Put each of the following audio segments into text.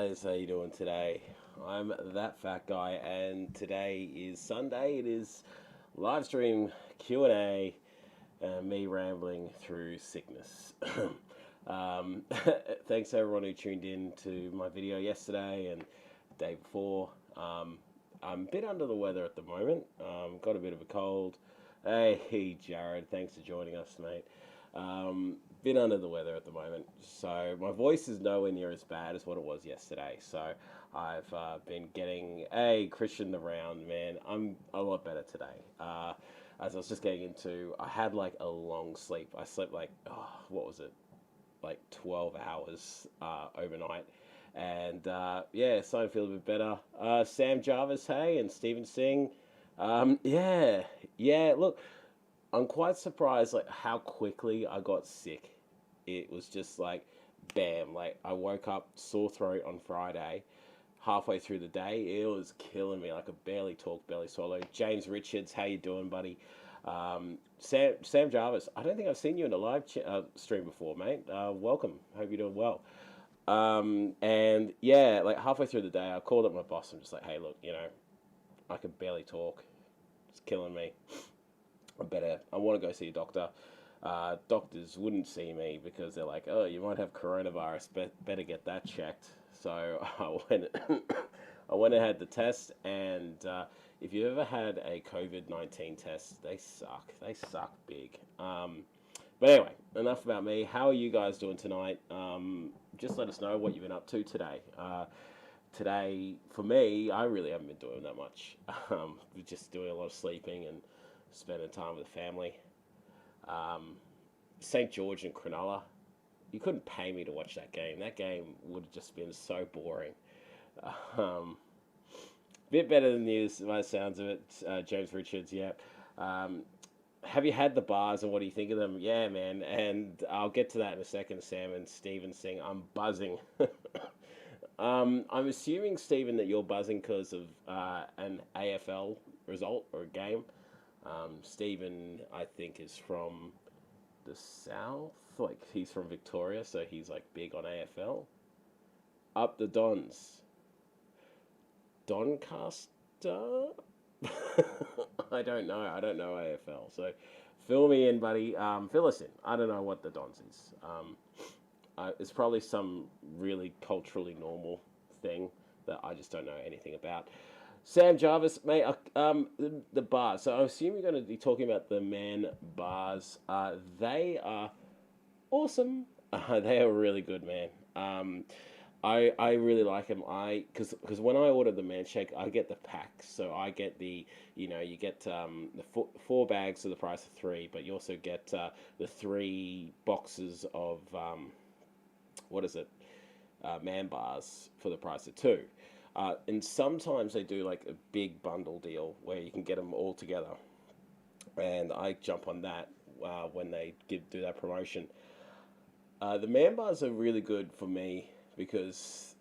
guys, how you doing today? I'm that fat guy, and today is Sunday. It is live stream Q&A, me rambling through sickness. um, Thanks to everyone who tuned in to my video yesterday and the day before. I'm a bit under the weather at the moment. Got a bit of a cold. Hey, Jared, thanks for joining us, mate. Bit under the weather at the moment, so my voice is nowhere near as bad as what it was yesterday. So I've been getting Christian around, man. I'm a lot better today. As I was just getting into, I had like a long sleep. I slept like, what was it? Like 12 hours overnight. And yeah, starting to feel a bit better. Sam Jarvis, hey, and Stephen Singh. Yeah. Look, I'm quite surprised like how quickly I got sick. It was just like bam, like I woke up sore throat on Friday. Halfway through the day, it was killing me. Like I could barely talk, barely swallow. James Richards, how you doing, buddy? Sam Jarvis, I don't think I've seen you in a live stream before, mate. Welcome. Hope you're doing well. And yeah, like halfway through the day, I called up my boss. I'm just like, hey, look, I can barely talk. It's killing me. I want to go see a doctor. Doctors wouldn't see me because they're like, oh, you might have coronavirus, better get that checked. So I went and had the test, and if you ever had a COVID-19 test, they suck. They suck big. But anyway, enough about me. How are you guys doing tonight? Just let us know what you've been up to today. Today, for me, I really haven't been doing that much. Just doing a lot of sleeping and spending time with the family. St. George and Cronulla. You couldn't pay me to watch that game. That game would have just been so boring. Um, Bit better than news by the sounds of it. James Richards, yeah. Have you had the bars and what do you think of them? Yeah, man. And I'll get to that in a second, Sam and Stephen Singh. I'm buzzing. I'm assuming, Stephen, that you're buzzing because of an AFL result or a game. Stephen, I think, is from the south. Like, he's from Victoria, so he's, like, big on AFL. Up the Dons. Doncaster? I don't know. I don't know AFL. So fill me in, buddy. Fill us in. I don't know what the Dons is. It's probably some really culturally normal thing that I just don't know anything about. Sam Jarvis, mate, the bars. So I assume you're going to be talking about the man bars. They are awesome. They are really good, man. I really like them. Because when I order the man shake, I get the packs. So I get you get the four bags for the price of three, but you also get the three boxes of what is it, man bars for the price of two. And sometimes they do like a big bundle deal where you can get them all together, and I jump on that when they do that promotion. The man bars are really good for me because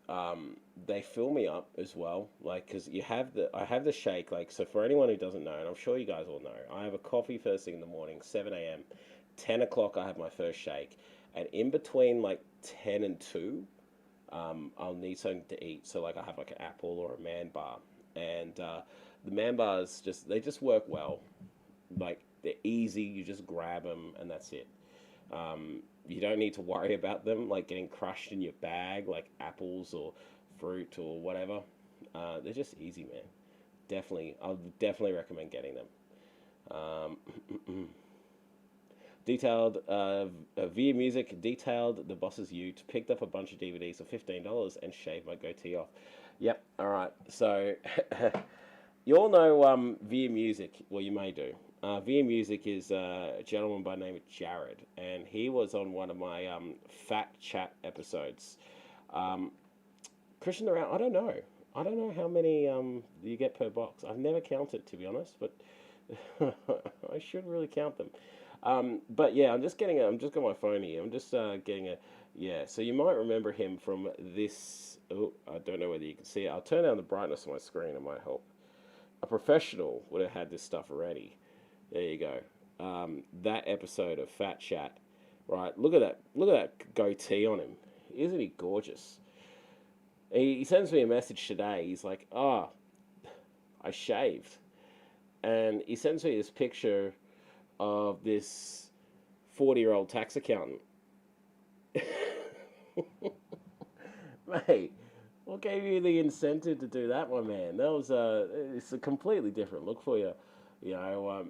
they fill me up as well. Like, because I have the shake. Like, so for anyone who doesn't know, and I'm sure you guys all know, I have a coffee first thing in the morning, 7 a.m. 10 o'clock I have my first shake, and in between like 10 and 2, I'll need something to eat. So like I have like an apple or a man bar, and the man bars they just work well. Like they're easy. You just grab them and that's it. You don't need to worry about them like getting crushed in your bag like apples or fruit or whatever. They're just easy, man. I'll definitely recommend getting them. Detailed, via music, detailed the boss's ute, picked up a bunch of DVDs for $15 and shaved my goatee off. Yep, alright. So, you all know Via Music. Well, you may do. Via Music is a gentleman by the name of Jared, and he was on one of my Fat Chat episodes. Christian around, I don't know. I don't know how many you get per box. I've never counted, to be honest, but I should really count them. But yeah, I'm just got my phone here. I'm just getting yeah. So you might remember him from this. Oh, I don't know whether you can see it. I'll turn down the brightness of my screen. It might help. A professional would have had this stuff already. There you go. That episode of Fat Chat, right? Look at that. Look at that goatee on him. Isn't he gorgeous? He sends me a message today. He's like, "Oh, I shaved," and he sends me this picture of this 40-year-old tax accountant. Mate, what gave you the incentive to do that, my man? That was it's a completely different look for you. You know,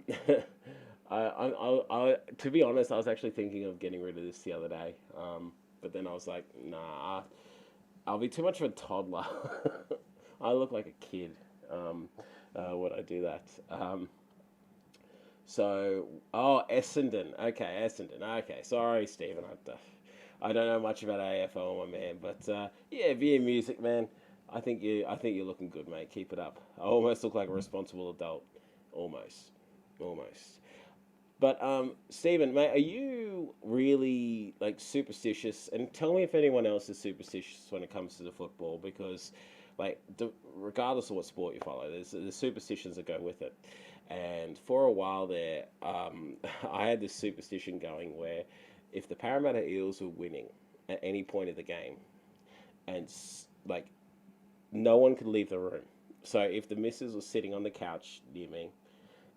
to be honest, I was actually thinking of getting rid of this the other day. But then I was like, nah, I'll be too much of a toddler. I look like a kid when I do that. Essendon. Okay, Essendon. Okay, sorry, Stephen. I don't know much about AFL, my man, but yeah, via music, man. I think you're looking good, mate. Keep it up. I almost look like a responsible adult, almost, almost. But Stephen, mate, are you really like superstitious? And tell me if anyone else is superstitious when it comes to the football, because like regardless of what sport you follow, there's superstitions that go with it. And for a while there, I had this superstition going where if the Parramatta Eels were winning at any point of the game, and like no one could leave the room. So if the missus was sitting on the couch near me,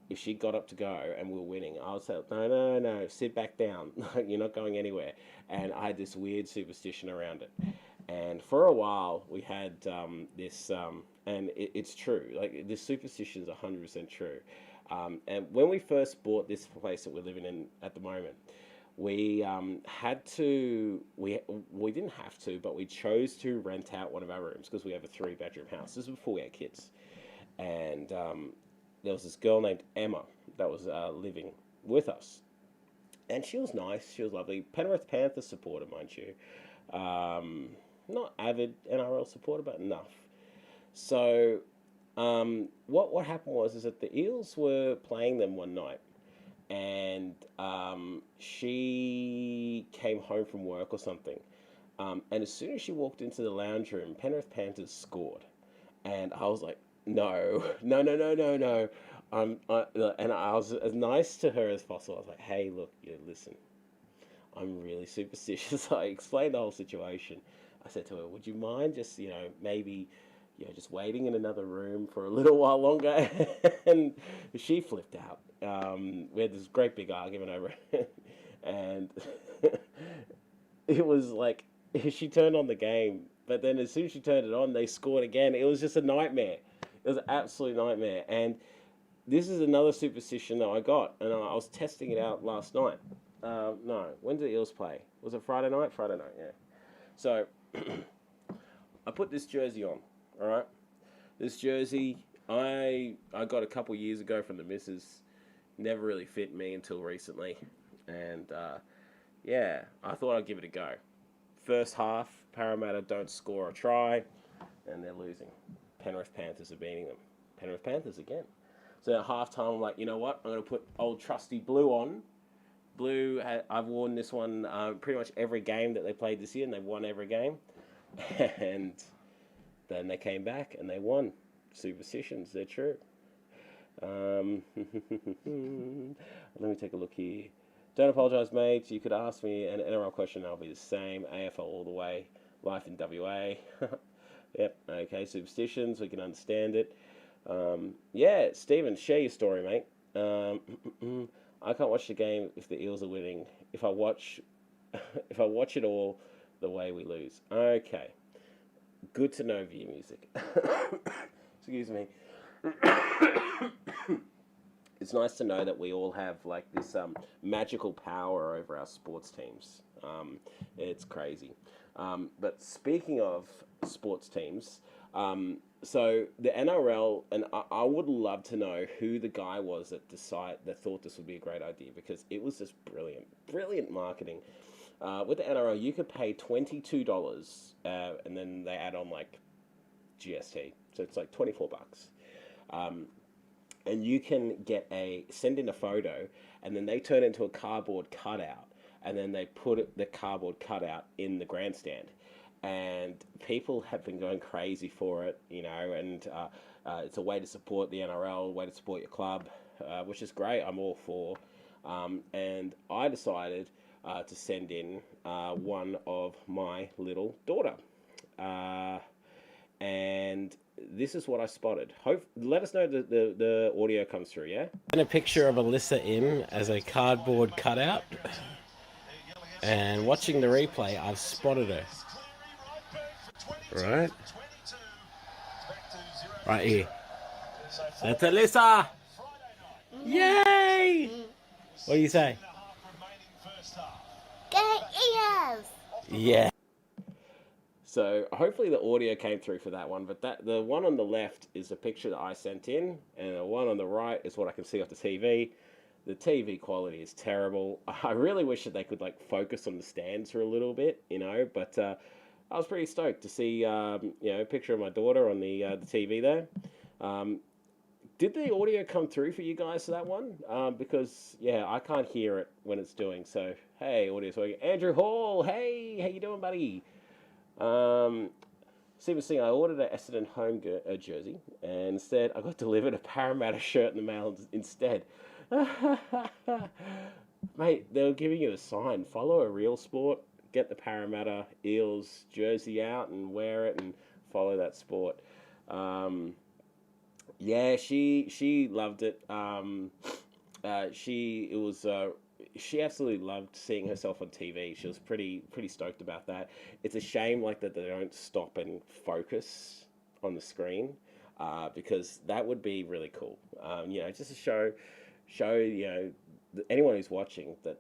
if she got up to go and we were winning, I would say, no, no, no, sit back down. You're not going anywhere. And I had this weird superstition around it. And for a while, we had and it's true. Like, this superstition is 100% true. And when we first bought this place that we're living in at the moment, we we didn't have to, but we chose to rent out one of our rooms because we have a three-bedroom house. This was before we had kids. And there was this girl named Emma that was living with us, and she was nice. She was lovely. Penrith Panthers supporter, mind you. Not avid NRL supporter, but enough. So, what happened was is that the Eels were playing them one night, and she came home from work or something. And as soon as she walked into the lounge room, Penrith Panthers scored, and I was like, no, no, no, no, no, no. And I was as nice to her as possible. I was like, hey, look, yeah, listen, I'm really superstitious. I explained the whole situation. I said to her, would you mind just, maybe, just waiting in another room for a little while longer? And she flipped out. We had this great big argument over it. And it was like, she turned on the game, but then as soon as she turned it on, they scored again. It was just a nightmare. It was an absolute nightmare. And this is another superstition that I got, and I was testing it out last night. No, when did the Eels play? Was it Friday night? Friday night, yeah. So I put this jersey on, all right? This jersey, I got a couple years ago from the missus. Never really fit me until recently. And yeah, I thought I'd give it a go. First half, Parramatta don't score a try, and they're losing. Penrith Panthers are beating them. Penrith Panthers again. So at halftime, I'm like, you know what? I'm going to put old trusty blue on. Blue, I've worn this one pretty much every game that they played this year, and they've won every game. And then they came back and they won. Superstitions, they're true. Let me take a look here. Don't apologise, mate. You could ask me an NRL question, I'll be the same. AFL all the way. Life in WA. Yep, okay, superstitions, we can understand it. Yeah, Stephen, share your story, mate. I can't watch the game if the Eels are winning. If I watch it all, the way we lose. Okay, good to know via music. Excuse me. It's nice to know that we all have like this magical power over our sports teams. It's crazy. But speaking of sports teams, so the NRL, and I would love to know who the guy was that thought this would be a great idea, because it was just brilliant marketing. With the NRL, you could pay $22, and then they add on like GST, so it's like $24. And you can send in a photo, and then they turn it into a cardboard cutout, and then they put the cardboard cutout in the grandstand. And people have been going crazy for it, and it's a way to support the NRL, a way to support your club, which is great. I'm all for. And I decided to send in one of my little daughter. and this is what I spotted. Let us know that the audio comes through, yeah? And a picture of Alyssa Im as a cardboard cutout. And watching the replay, I've spotted her. Right? Right here. That's Alyssa! Yay! What do you say? Get ears! Yeah. So hopefully the audio came through for that one, but the one on the left is a picture that I sent in, and the one on the right is what I can see off the TV. The TV quality is terrible. I really wish that they could like focus on the stands for a little bit, but I was pretty stoked to see a picture of my daughter on the TV there. Did the audio come through for you guys for that one? Because I can't hear it when it's doing. So hey, audio's working. Andrew Hall, hey, how you doing, buddy? Stephen Singh, I ordered an Essendon home jersey, and instead I got delivered a Parramatta shirt in the mail instead. Mate, they were giving you a sign. Follow a real sport. Get the Parramatta Eels jersey out and wear it and follow that sport. She loved it. She absolutely loved seeing herself on TV. She was pretty stoked about that. It's a shame like that they don't stop and focus on the screen, because that would be really cool. Just to show anyone who's watching that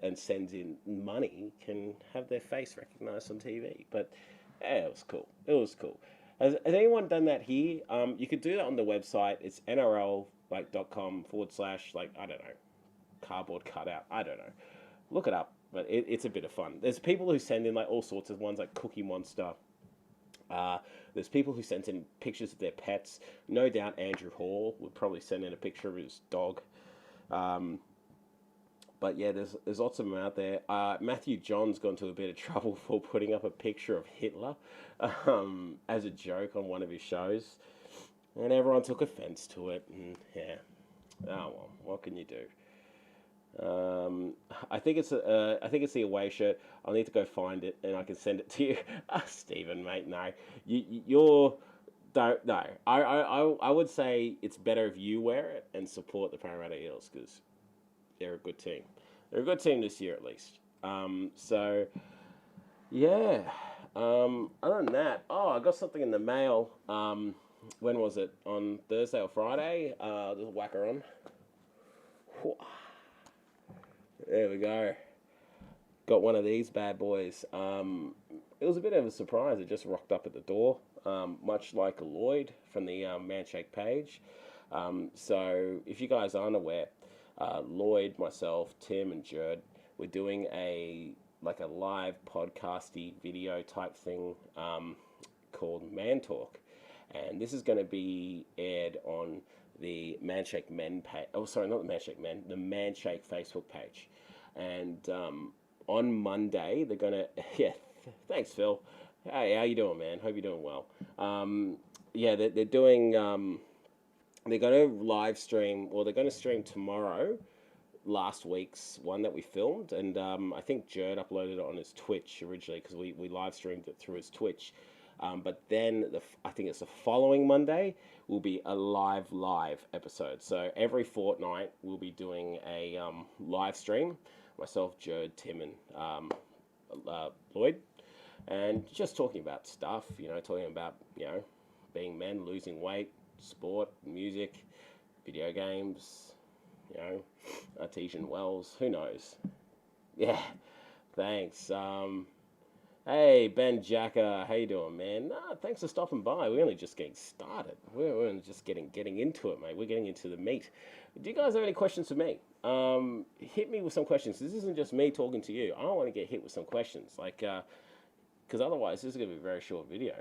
and sends in money can have their face recognized on TV. But it was cool. It was cool. Has anyone done that here? You could do that on the website. It's nrl.com / I don't know, cardboard cutout. I don't know. Look it up, but it's a bit of fun. There's people who send in like all sorts of ones, like Cookie Monster. There's people who send in pictures of their pets. No doubt Andrew Hall would probably send in a picture of his dog. But yeah, there's lots of them out there. Matthew John's gone to a bit of trouble for putting up a picture of Hitler as a joke on one of his shows, and everyone took offense to it. And well, what can you do? I think it's the away shirt. I'll need to go find it and I can send it to you. Stephen, mate, no, you're don't no. I would say it's better if you wear it and support the Parramatta Eels because they're a good team. They're a good team this year at least. So yeah. Other than that, I got something in the mail. When was it? On Thursday or Friday? There's a whacker on. There we go. Got one of these bad boys. It was a bit of a surprise. It just rocked up at the door, much like Lloyd from the Manshake page. So if you guys aren't aware, Lloyd, myself, Tim, and Jerd, we're doing a live podcasty video type thing called Man Talk, and this is going to be aired on the Manshake Men page. Oh, sorry, not the Manshake Men, the Manshake Facebook page. And on Monday, they're going to... Yeah, thanks, Phil. Hey, how you doing, man? Hope you're doing well. They're doing... they're going to live stream... Well, they're going to stream tomorrow last week's one that we filmed. And I think Jerd uploaded it on his Twitch originally because we live streamed it through his Twitch. But then I think it's the following Monday will be a live episode. So every fortnight we'll be doing a live stream. Myself, Jerd, Tim, and Lloyd, and just talking about stuff. Talking about being men, losing weight, sport, music, video games. Artesian wells. Who knows? Yeah. Thanks. Hey, Ben Jacker, how you doing, man? Thanks for stopping by. We're only just getting started. We're only just getting into it, mate. We're getting into the meat. Do you guys have any questions for me? Hit me with some questions. This isn't just me talking to you. I want to get hit with some questions, because otherwise this is going to be a very short video.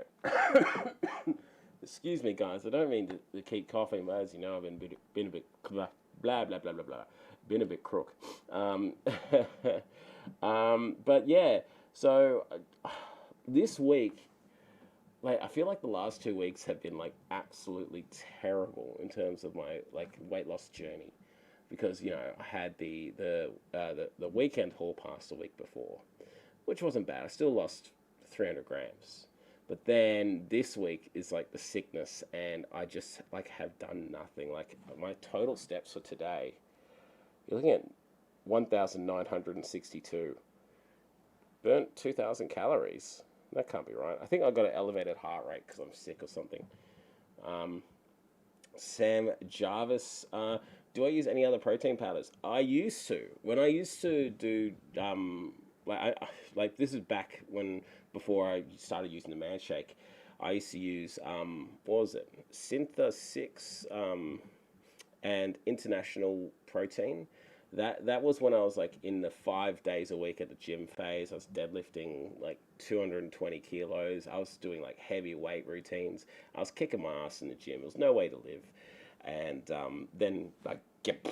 Excuse me, guys. I don't mean to keep coughing, but as you know, I've been a bit blah blah blah blah blah. Been a bit crook. But yeah. So this week, I feel like the last 2 weeks have been absolutely terrible in terms of my weight loss journey, because I had the weekend haul pass the week before, which wasn't bad. I still lost 300 grams, But then this week is like the sickness, and I just like have done nothing. Like my total steps for today, you're looking at 1,962. Burnt 2,000 calories. That can't be right. I think I got an elevated heart rate because I'm sick or something. Um, Sam Jarvis, do I use any other protein powders? I used to. When I used to do, like this is back when before I started using the Man Shake. I used to use what was it? Syntha 6 and International Protein. That was when I was like in the 5 days a week at the gym phase. I was deadlifting like 220 kilos. I was doing like heavy weight routines. I was kicking my ass in the gym. It was no way to live. And then like get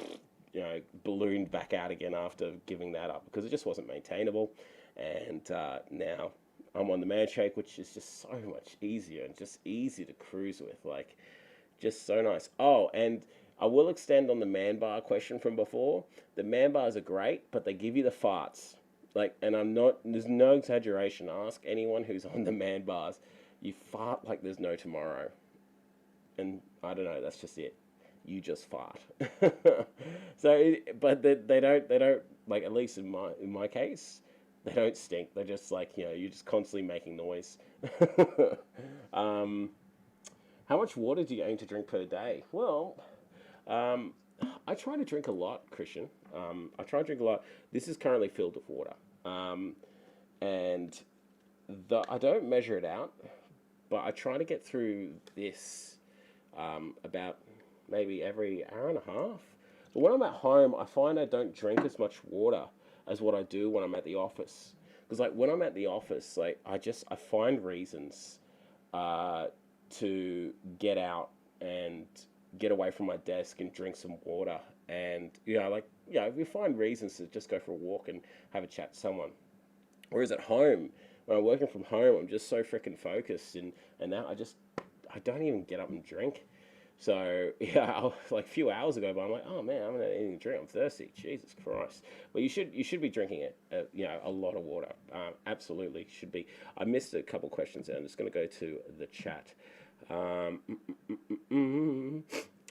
ballooned back out again after giving that up because it just wasn't maintainable. And now I'm on the Man Shake, which is just so much easier and just easy to cruise with. Like just so nice. Oh, and I will extend on the Man Bar question from before. The Man Bars are great, but they give you the farts. Like, and I'm not, there's no exaggeration. Ask anyone who's on the Man Bars. You fart like there's no tomorrow. And I don't know, that's just it. You just fart. So, but they don't, like, at least in my case, they don't stink. They're just like, you're just constantly making noise. um, how much water do you aim to drink per day? Well, um, I try to drink a lot, Christian. I try to drink a lot. This is currently filled with water. Um, and I don't measure it out, but I try to get through this about maybe every hour and a half. But when I'm at home, I find I don't drink as much water as what I do when I'm at the office. Because like when I'm at the office, like I find reasons uh, to get out and get away from my desk and drink some water. And we find reasons to just go for a walk and have a chat to someone. Whereas at home, when I'm working from home, I'm just so freaking focused, and now I don't even get up and drink. So like a few hours ago, but I'm like, oh man, I'm gonna eat a drink. I'm thirsty. Jesus Christ! But you should be drinking it. A lot of water. Absolutely should be. I missed a couple questions there. I'm just gonna go to the chat. Um, mm, mm,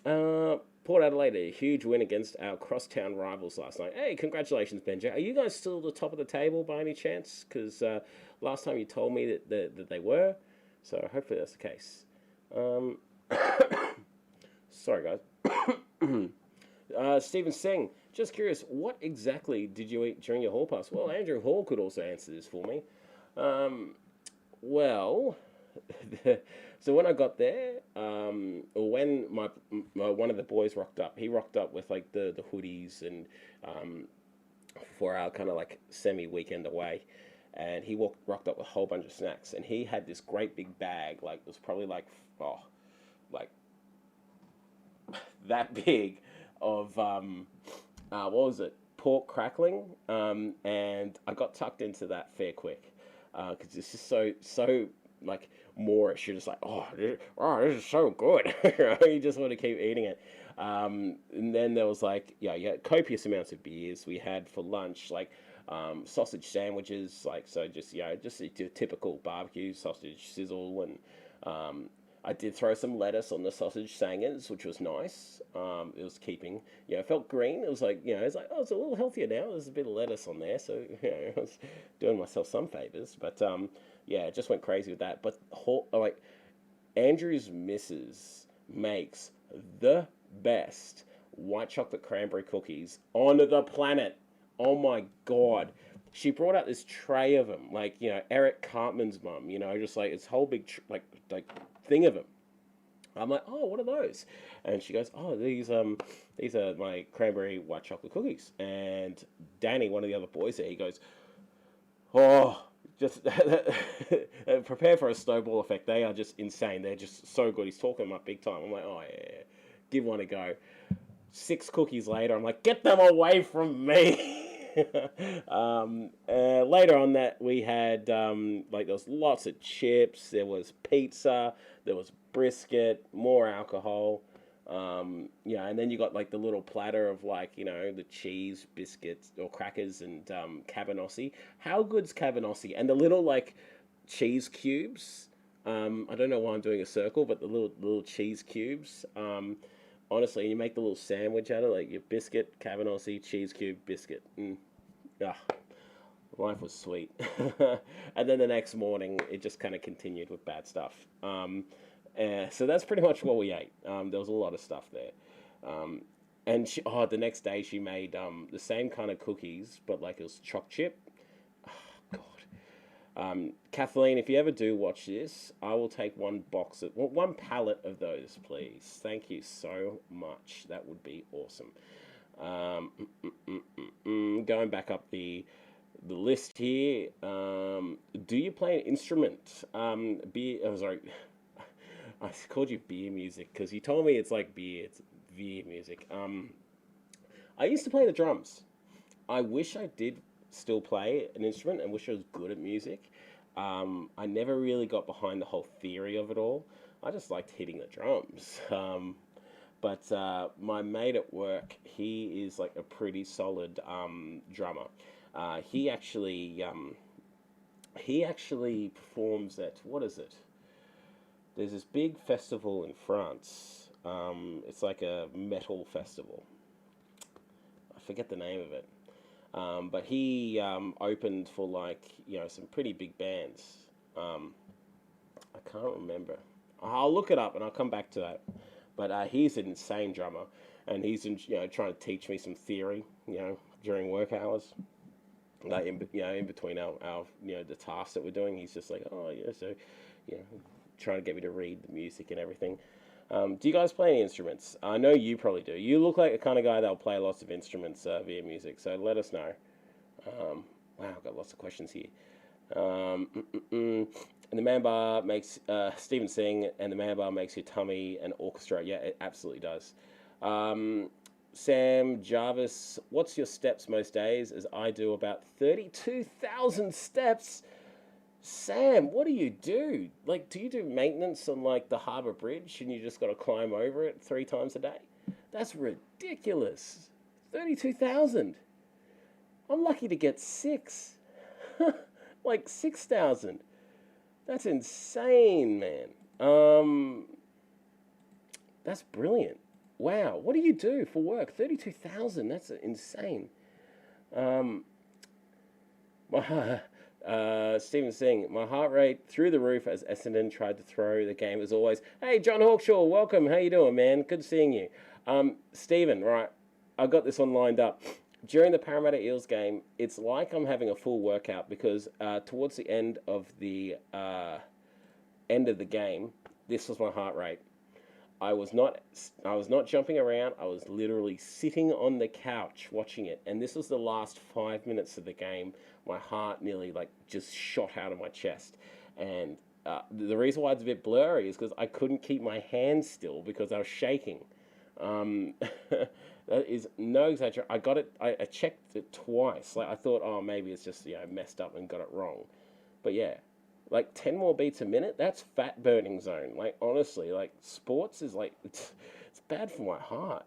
mm, Port Adelaide, a huge win against our crosstown rivals last night. Hey, congratulations, Benja. Are you guys still at the top of the table by any chance? Because last time you told me that they were. So hopefully that's the case. Um, sorry, guys. Stephen Singh, just curious, what exactly did you eat during your hall pass? Well, Andrew Hall could also answer this for me. Well, so when I got there, or when my one of the boys rocked up, he rocked up with like the hoodies and for our kind of like semi weekend away, and he rocked up with a whole bunch of snacks, and he had this great big bag, like it was probably like that big of what was it, pork crackling, and I got tucked into that fair quick because it's just so like Moorish. You're just like, this is so good. You just want to keep eating it. And then there was like, copious amounts of beers. We had for lunch like sausage sandwiches, like so just a typical barbecue sausage sizzle, and I did throw some lettuce on the sausage sangers, which was nice. It was keeping, it felt green. It was like, it's like, oh, it's a little healthier now. There's a bit of lettuce on there, so I was doing myself some favors. But it just went crazy with that. But like Andrew's missus makes the best white chocolate cranberry cookies on the planet. Oh my god. She brought out this tray of them, like, Eric Cartman's mum, just like this whole big, like thing of them. I'm like, oh, what are those? And she goes, oh, these are my cranberry white chocolate cookies. And Danny, one of the other boys there, he goes, oh, just prepare for a snowball effect. They are just insane. They're just so good. He's talking them up big time. I'm like, oh yeah, give one a go. 6 cookies later, I'm like, get them away from me. Later on that we had like there was lots of chips, there was pizza, there was brisket, more alcohol, and then you got like the little platter of like the cheese biscuits or crackers and cabanossi. How good's cabanossi? And the little like cheese cubes. I don't know why I'm doing a circle, but the little cheese cubes. Honestly, you make the little sandwich out of it, like your biscuit, cabanossi, cheese cube, biscuit. Ah, life was sweet. And then the next morning, it just kind of continued with bad stuff. So that's pretty much what we ate. There was a lot of stuff there. Um, and the next day she made the same kind of cookies, but like it was choc chip. God. Kathleen, if you ever do watch this, I will take one pallet of those, please. Thank you so much. That would be awesome. Um, Going back up the list here. Do you play an instrument? Sorry, I called you beer music because you told me it's like beer. It's beer music. I used to play the drums. I wish I did still play an instrument and wish I was good at music. I never really got behind the whole theory of it all. I just liked hitting the drums. But my mate at work, he is like a pretty solid drummer. He actually performs at what is it? There's this big festival in France. It's like a metal festival. I forget the name of it. But he opened for like some pretty big bands. I can't remember. I'll look it up and I'll come back to that. But he's an insane drummer, and he's trying to teach me some theory, during work hours. Like in between our the tasks that we're doing, he's just like, oh yeah, so trying to get me to read the music and everything. Do you guys play any instruments? I know you probably do. You look like the kind of guy that'll play lots of instruments via music, so let us know. Wow, I've got lots of questions here. And the man bar makes Stephen sing, and the man bar makes your tummy an orchestra. Yeah, it absolutely does. Sam Jarvis, what's your steps most days? As I do about 32,000 steps. Sam, what do you do? Like, do you do maintenance on like the Harbour Bridge and you just got to climb over it 3 times a day? That's ridiculous. 32,000. I'm lucky to get 6. Like 6,000. That's insane, man. That's brilliant. Wow, what do you do for work? 32,000. That's insane. Um, my, Stephen Singh, my heart rate through the roof as Essendon tried to throw the game as always. Hey, John Hawkshaw, welcome. How you doing, man? Good seeing you. Stephen, right, I got this one lined up. During the Parramatta Eels game, it's like I'm having a full workout because towards the end of the game, this was my heart rate. I was not jumping around. I was literally sitting on the couch watching it, and this was the last 5 minutes of the game. My heart nearly like just shot out of my chest, and the reason why it's a bit blurry is because I couldn't keep my hands still because I was shaking. That is no exaggeration. I got it. I checked it twice. Like I thought, oh, maybe it's just messed up and got it wrong. But yeah, like 10 more beats a minute. That's fat burning zone. Like honestly, like sports is like it's bad for my heart.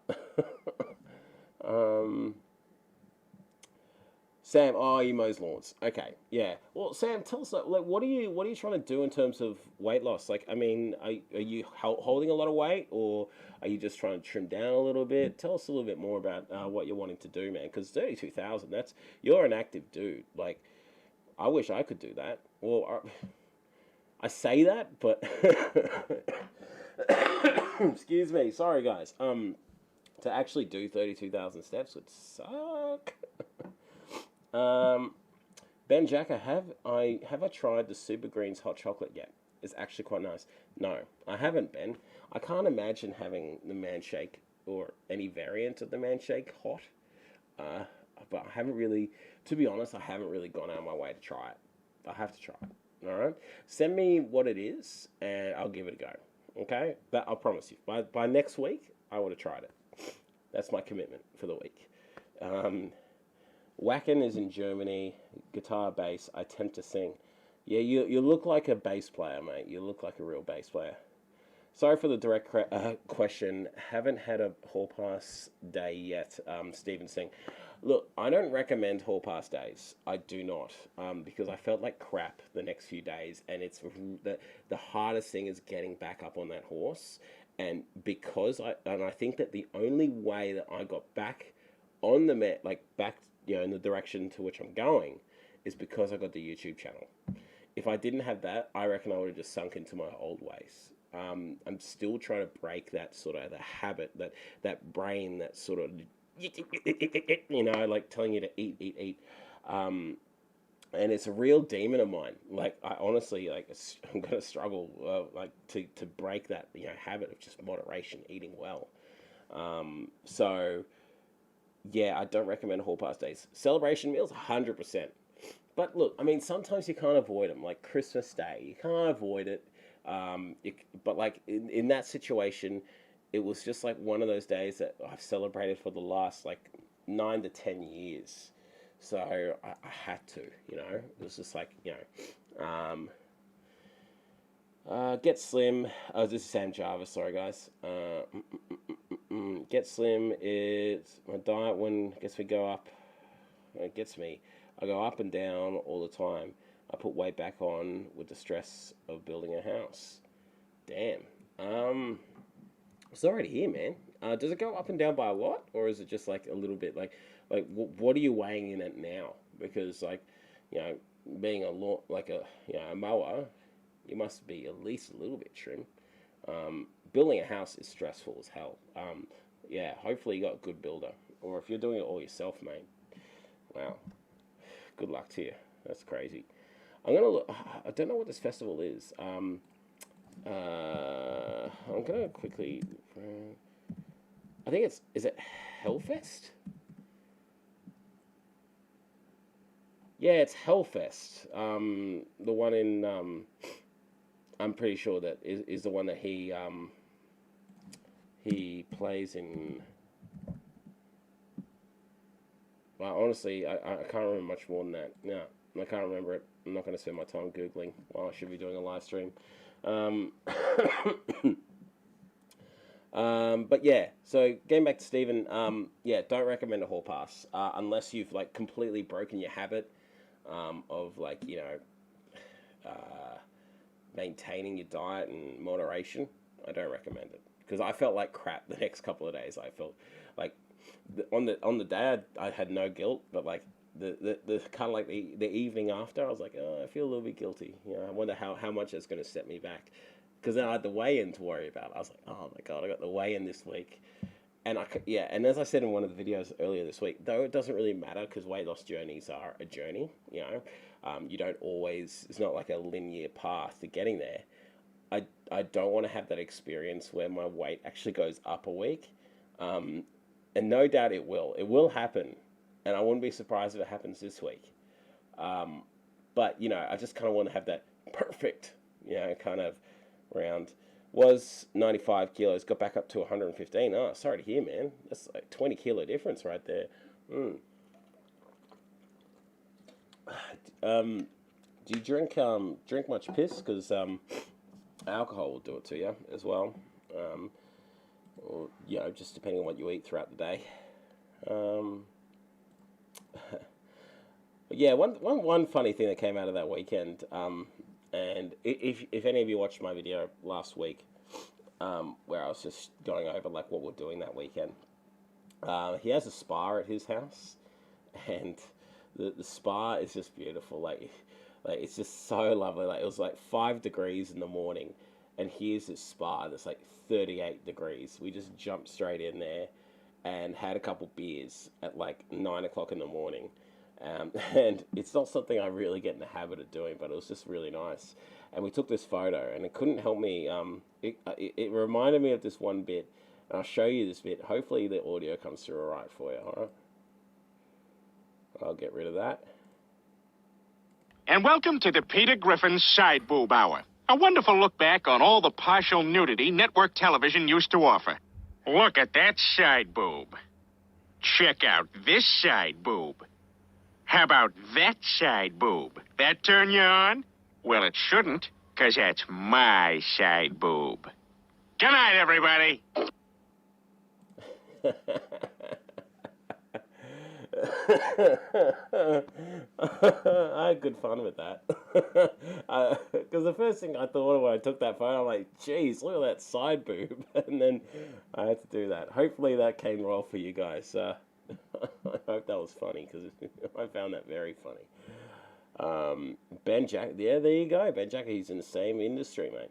Sam, oh, he mows lawns. Okay, yeah. Well, Sam, tell us, like, what are you trying to do in terms of weight loss? Like, I mean, are you holding a lot of weight, or are you just trying to trim down a little bit? Tell us a little bit more about what you're wanting to do, man. Because 32,000, you're an active dude. Like, I wish I could do that. Well, I say that, but excuse me. Sorry, guys. To actually do 32,000 steps would suck. Ben Jacker, have I tried the Super Greens hot chocolate yet? It's actually quite nice. No, I haven't, Ben. I can't imagine having the man shake or any variant of the man shake hot. But I haven't really, to be honest, I haven't really gone out of my way to try it. I have to try it. All right, send me what it is, and I'll give it a go. Okay, that I'll promise you. By next week, I would have tried it. That's my commitment for the week. Wacken is in Germany. Guitar, bass. I attempt to sing. Yeah, you look like a bass player, mate. You look like a real bass player. Sorry for the direct question. Haven't had a hall pass day yet, Stephen Singh. Look, I don't recommend hall pass days. I do not, because I felt like crap the next few days, and the hardest thing is getting back up on that horse. And I think that the only way that I got back on the Met, like back, in the direction to which I'm going, is because I got the YouTube channel. If I didn't have that, I reckon I would have just sunk into my old ways. I'm still trying to break that sort of the habit, that brain that sort of, like telling you to eat, eat, eat. And it's a real demon of mine. Like, I honestly, I'm gonna struggle, to break that, habit of just moderation, eating well. So yeah, I don't recommend hall pass days. Celebration meals, 100%. But look, I mean, sometimes you can't avoid them. Like Christmas Day, you can't avoid it. But like in that situation, it was just like one of those days that I've celebrated for the last like 9 to 10 years. So I had to, it was just like, Get Slim. Oh, this is Sam Jarvis. Sorry, guys. Get Slim is my diet when gets me go up. It gets me. I go up and down all the time. I put weight back on with the stress of building a house. Damn. Sorry to hear, man. Does it go up and down by a lot, or is it just like a little bit? What are you weighing in at now? Because being a mower, you must be at least a little bit trim. Building a house is stressful as hell. Yeah, hopefully you got a good builder, or if you're doing it all yourself, mate. Wow. Good luck to you. That's crazy. I'm gonna look. I don't know what this festival is. I'm gonna quickly. I think is it Hellfest? Yeah, it's Hellfest. The one in. I'm pretty sure that is the one that he plays in. Well, honestly, I can't remember much more than that. No, I can't remember it. I'm not going to spend my time Googling while I should be doing a live stream. But yeah, so getting back to Stephen, yeah, don't recommend a hall pass unless you've like completely broken your habit of maintaining your diet and moderation. I don't recommend it because I felt like crap the next couple of days. I felt like on the day I had no guilt, but like the kind of like the evening after, I was like, oh, I feel a little bit guilty. I wonder how much it's going to set me back. Because then I had the weigh-in to worry about. I was like, oh my god, I got the weigh-in this week, and and as I said in one of the videos earlier this week, though it doesn't really matter because weight loss journeys are a journey. You don't always. It's not like a linear path to getting there. I don't want to have that experience where my weight actually goes up a week, and no doubt it will. It will happen, and I wouldn't be surprised if it happens this week. But I just kind of want to have that perfect, kind of round. Was 95 kilos, got back up to 115. Oh, sorry to hear, man. That's like 20 kilo difference right there. Do you drink much piss? Because alcohol will do it to you as well. Or just depending on what you eat throughout the day. But yeah, one funny thing that came out of that weekend. And if any of you watched my video last week, where I was just going over like what we're doing that weekend, he has a spa at his house, and the spa is just beautiful. Like it's just so lovely. Like it was like 5 degrees in the morning, and here's this spa that's like 38 degrees. We just jumped straight in there, and had a couple beers at like 9 o'clock in the morning. And it's not something I really get in the habit of doing, but it was just really nice. And we took this photo, and it couldn't help me. It reminded me of this one bit, and I'll show you this bit. Hopefully the audio comes through all right for you, all right? I'll get rid of that. And welcome to the Peter Griffin's Side Boob Hour, a wonderful look back on all the partial nudity network television used to offer. Look at that side boob. Check out this side boob. How about that side boob? That turn you on? Well, it shouldn't, 'cause that's my side boob. Good night, everybody. I had good fun with that. Because the first thing I thought when I took that photo, I'm like, geez, look at that side boob. And then I had to do that. Hopefully that came well for you guys. I hope that was funny because I found that very funny. Ben Jack, yeah, there you go. Ben Jack, he's in the same industry, mate.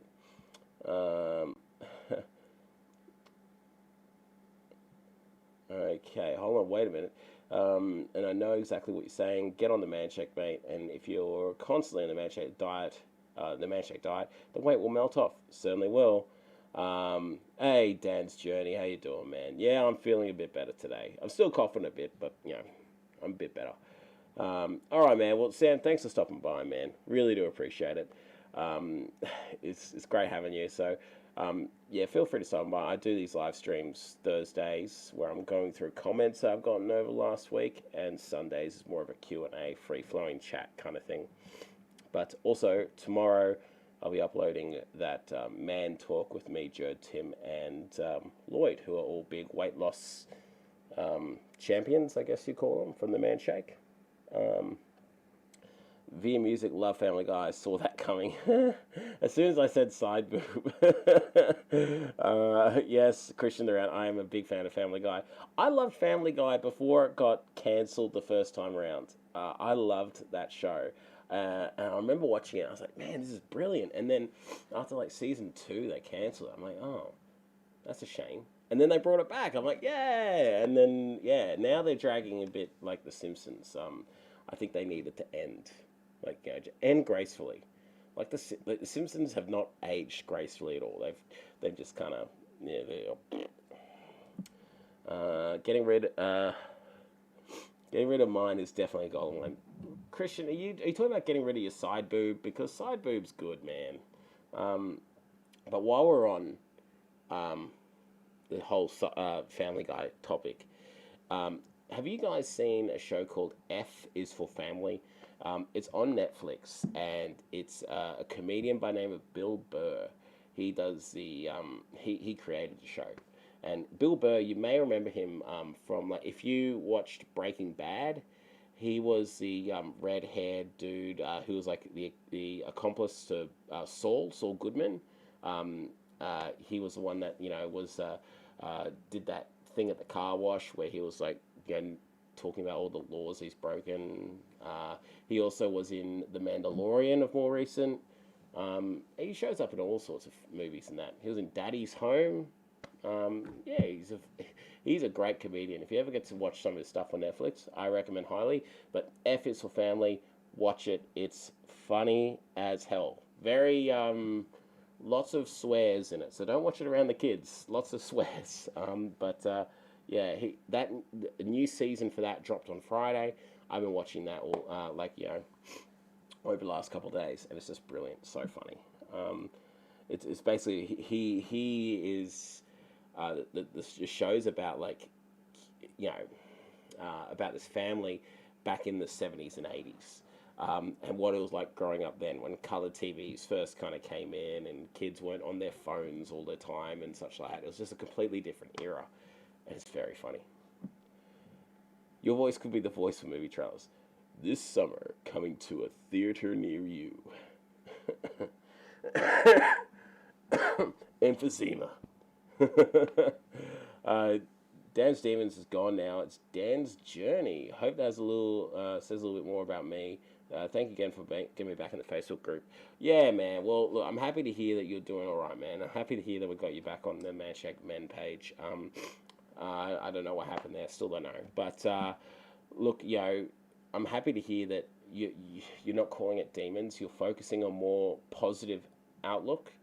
Okay, hold on, wait a minute. And I know exactly what you're saying. Get on the man shake, mate. And if you're constantly on the man shake diet, the weight will melt off. Certainly will. Hey, Dan's Journey, how you doing, man? Yeah, I'm feeling a bit better today. I'm still coughing a bit, but I'm a bit better. All right, man. Well, Sam, thanks for stopping by, man. Really do appreciate it. It's great having you. So, yeah, feel free to stop by. I do these live streams Thursdays where I'm going through comments I've gotten over last week, and Sundays is more of a Q&A, free-flowing chat kind of thing. But also, tomorrow I'll be uploading that Man Talk with me, Jared, Tim, and Lloyd, who are all big weight loss champions, I guess you call them, from the Man Shake. Via Music, love Family Guy. I saw that coming. As soon as I said side boob. Yes, Christian Durant, I am a big fan of Family Guy. I loved Family Guy before it got cancelled the first time around. I loved that show. And I remember watching it. I was like, man, this is brilliant. And then after like season 2, they cancelled it. I'm like, oh, that's a shame. And then they brought it back. I'm like, yeah. And then, yeah, now they're dragging a bit like The Simpsons. I think they needed to end. Like, end gracefully. Like the Simpsons have not aged gracefully at all. They've just kind of getting rid of mine is definitely a golden one. Christian, are you talking about getting rid of your side boob? Because side boob's good, man. But while we're on the whole Family Guy topic, have you guys seen a show called F is for Family? It's on Netflix, and it's a comedian by the name of Bill Burr. He does he created the show, and Bill Burr, you may remember him from, like, if you watched Breaking Bad, he was the red-haired dude who was like the accomplice to Saul Goodman. He was the one that was did that thing at the car wash where he was like talking about all the laws he's broken. He also was in The Mandalorian of more recent. He shows up in all sorts of movies and that. He was in Daddy's Home. Yeah, he's a great comedian. If you ever get to watch some of his stuff on Netflix, I recommend highly. But F is for Family. Watch it. It's funny as hell. Very lots of swears in it, so don't watch it around the kids. Lots of swears. Yeah, the new season for that dropped on Friday. I've been watching that all over the last couple of days, and it's just brilliant. So funny. It's basically he is the show's about about this family back in the 70s and 80s. And what it was like growing up then when colour TVs first kind of came in and kids weren't on their phones all the time and such like that. It was just a completely different era, and it's very funny. Your voice could be the voice for movie trailers. This summer, coming to a theater near you. Emphysema. Dan's Demons is gone now. It's Dan's Journey. Hope that has says a little bit more about me. Thank you again for getting me back in the Facebook group. Yeah, man. Well, look, I'm happy to hear that you're doing all right, man. I'm happy to hear that we got you back on the Man Shake Men page. I don't know what happened there. Still don't know. But look, I'm happy to hear that you're not calling it demons. You're focusing on more positive outlook.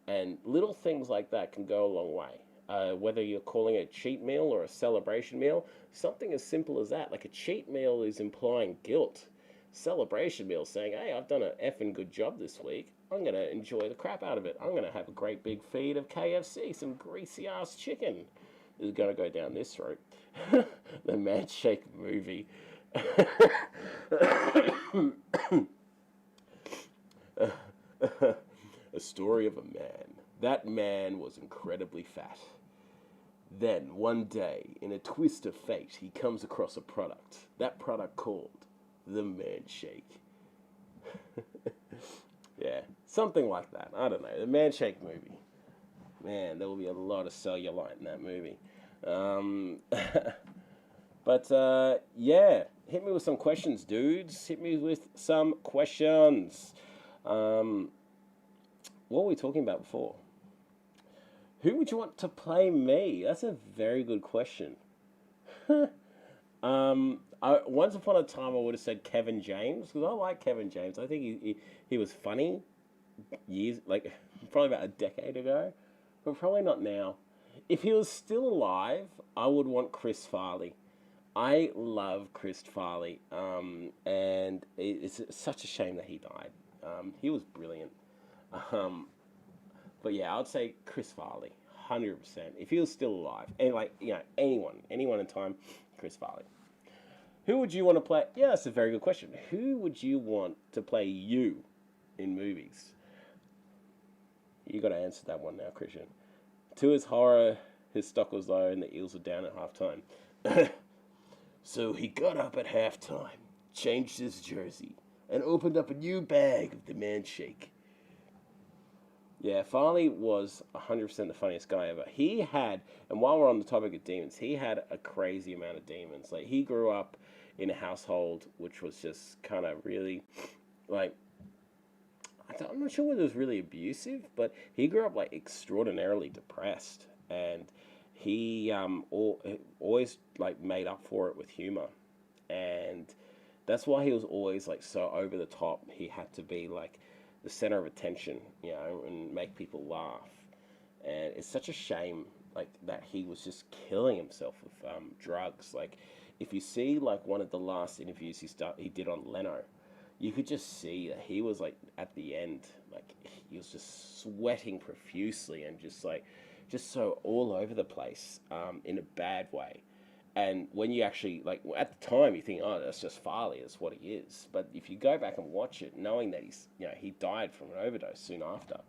And little things like that can go a long way. Whether you're calling it a cheat meal or a celebration meal, something as simple as that. Like a cheat meal is implying guilt. Celebration meal saying, hey, I've done an effing good job this week. I'm going to enjoy the crap out of it. I'm going to have a great big feed of KFC, some greasy ass chicken. This is going to go down this route. The Man Shake movie. A story of a man That man was incredibly fat. Then, one day, in a twist of fate, he comes across a product. That product called the Man Shake. Yeah, something like that. I don't know. The Man Shake movie. Man, there will be a lot of cellulite in that movie. But yeah, hit me with some questions, dudes. Hit me with some questions. What were we talking about before? Who would you want to play me? That's a very good question. Once upon a time, I would have said Kevin James because I like Kevin James. I think he was funny years, like probably about a decade ago, but probably not now. If he was still alive, I would want Chris Farley. I love Chris Farley, and it's such a shame that he died. He was brilliant. Um, but yeah, I'd say Chris Farley, 100%. If he was still alive, and like anyone in time, Chris Farley. Who would you want to play? Yeah, that's a very good question. Who would you want to play you in movies? You got to answer that one now, Christian. To his horror, his stock was low and the Eels were down at halftime. So he got up at halftime, changed his jersey, and opened up a new bag of the Man Shake. Yeah, Farley was 100% the funniest guy ever. He had, and while we're on the topic of demons, he had a crazy amount of demons. Like, he grew up in a household which was just kind of really, like, I'm not sure whether it was really abusive, but he grew up, like, extraordinarily depressed. And he always, like, made up for it with humor. And that's why he was always, like, so over the top. He had to be, like, the center of attention, and make people laugh. And it's such a shame, like, that he was just killing himself with drugs. Like, if you see, like, one of the last interviews he did on Leno, you could just see that he was, like, at the end, like, he was just sweating profusely and just so all over the place, in a bad way. And when you actually, like, at the time, you think, oh, that's just Farley, that's what he is. But if you go back and watch it, knowing that he died from an overdose soon after,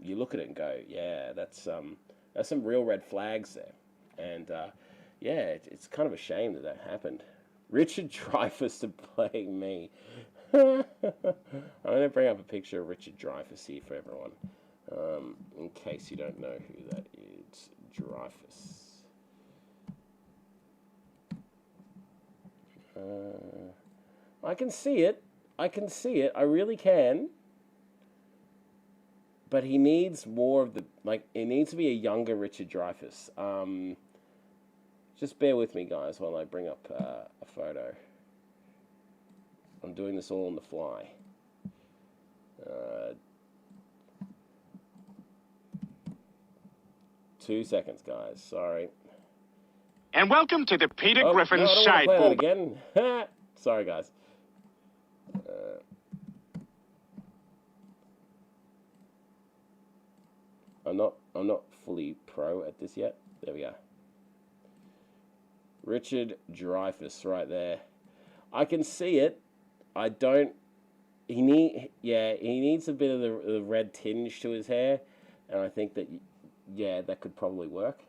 you look at it and go, yeah, that's some real red flags there. And, yeah, it's kind of a shame that happened. Richard Dreyfuss to play me. I'm going to bring up a picture of Richard Dreyfuss here for everyone, in case you don't know who that is. Dreyfuss. I can see it. I really can. But he needs more of it needs to be a younger Richard Dreyfuss. Just bear with me, guys, while I bring up a photo. I'm doing this all on the fly. 2 seconds, guys. Sorry. And welcome to the Peter Griffin no, I don't Side want to play Boob. that again. Sorry, guys. I'm not fully pro at this yet. There we go. Richard Dreyfuss right there. I can see it. I don't. He needs a bit of the red tinge to his hair, and I think that that could probably work.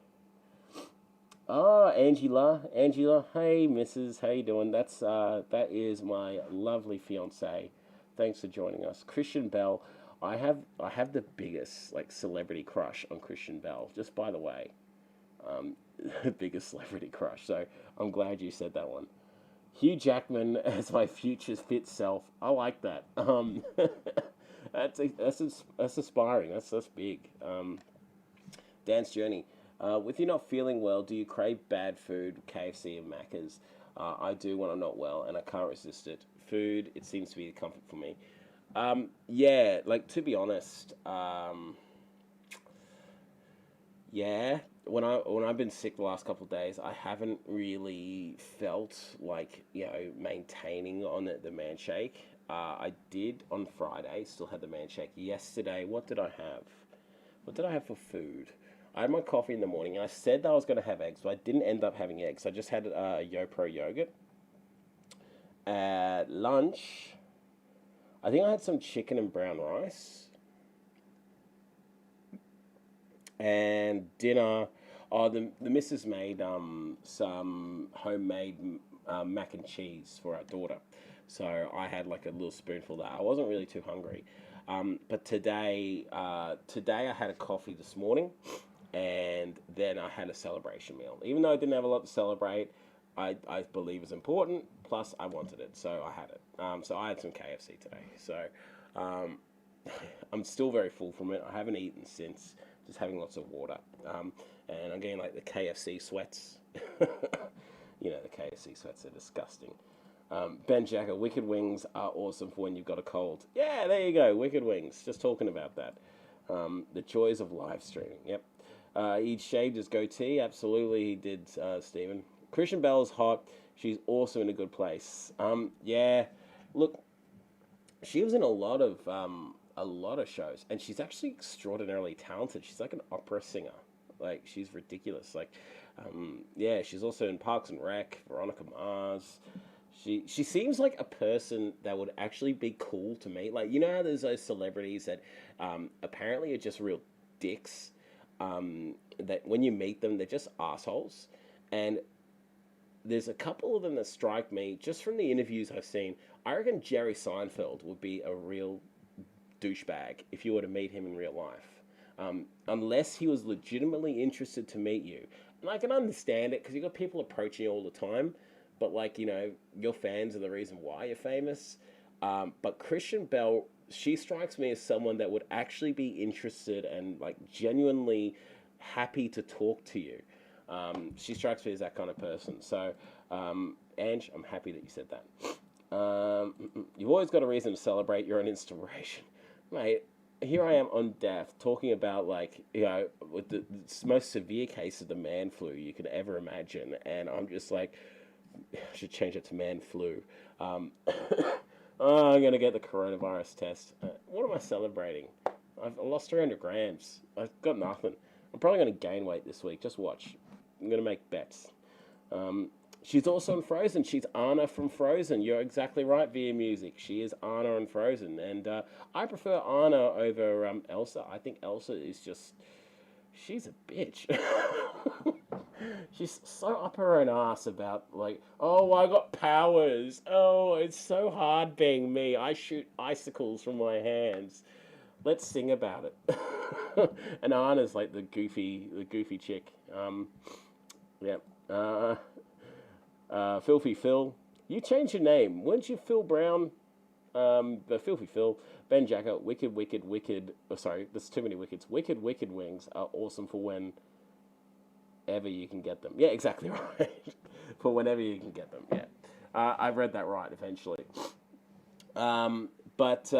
Oh, Angela, hey, Mrs., how you doing? That is my lovely fiance. Thanks for joining us, Christian Bell. I have the biggest, like, celebrity crush on Christian Bell. Just by the way, biggest celebrity crush. So I'm glad you said that one. Hugh Jackman as my future fit self. I like that. That's aspiring. That's big. Dan's Journey. With you not feeling well, do you crave bad food, KFC and Macca's? I do when I'm not well, and I can't resist it. Food, it seems to be a comfort for me. Yeah, like, to be honest, yeah, when I've been sick the last couple of days, I haven't really felt like, maintaining on the Man Shake. I did on Friday, still had the Man Shake. Yesterday, what did I have? What did I have for food? I had my coffee in the morning. I said that I was going to have eggs, but I didn't end up having eggs. I just had YoPro yogurt. At lunch, I think I had some chicken and brown rice. And dinner. Oh, the missus made some homemade mac and cheese for our daughter, so I had like a little spoonful of that. I wasn't really too hungry, but today I had a coffee this morning, and then I had a celebration meal. Even though I didn't have a lot to celebrate, I believe it's important. Plus, I wanted it, so I had it. So I had some KFC today. So um, I'm still very full from it. I haven't eaten since. Just having lots of water. And I'm getting like the KFC sweats. The KFC sweats are disgusting. Ben Jacker, Wicked Wings are awesome for when you've got a cold. Yeah, there you go, Wicked Wings. Just talking about that. The joys of live streaming. Yep. He shaved his goatee. Absolutely, he did, Stephen. Christian Bell's hot. She's also in a good place. Yeah. Look, she was in a lot of shows, and she's actually extraordinarily talented. She's like an opera singer. Like she's ridiculous. Like, yeah, she's also in Parks and Rec, Veronica Mars. She seems like a person that would actually be cool to meet. Like how there's those celebrities that apparently are just real dicks. That when you meet them, they're just assholes. And there's a couple of them that strike me just from the interviews I've seen. I reckon Jerry Seinfeld would be a real douchebag if you were to meet him in real life. Unless he was legitimately interested to meet you. And I can understand it because you've got people approaching you all the time, but your fans are the reason why you're famous. But Christian Bell, she strikes me as someone that would actually be interested and like genuinely happy to talk to you. She strikes me as that kind of person. So, Ange, I'm happy that you said that. You've always got a reason to celebrate. You're an inspiration. Mate, here I am on death talking about with the most severe case of the man flu you could ever imagine, and I'm just like, I should change it to man flu. Oh, I'm gonna get the coronavirus test. What am I celebrating? I've lost 300 grams. I've got nothing. I'm probably gonna gain weight this week. Just watch. I'm gonna make bets. She's also in Frozen. She's Anna from Frozen. You're exactly right, Via Music. She is Anna in Frozen. And I prefer Anna over Elsa. I think Elsa is just... She's a bitch. She's so up her own ass about, like, oh, I got powers. Oh, it's so hard being me. I shoot icicles from my hands. Let's sing about it. And Anna's like the goofy chick. Yeah. Filthy Phil, you changed your name. Weren't you Phil Brown? But Filthy Phil, Ben Jacker, Wicked. Oh, sorry, there's too many wickeds. Wicked Wings are awesome for whenever you can get them. Yeah, exactly right. For whenever you can get them. Yeah, I've read that right eventually. But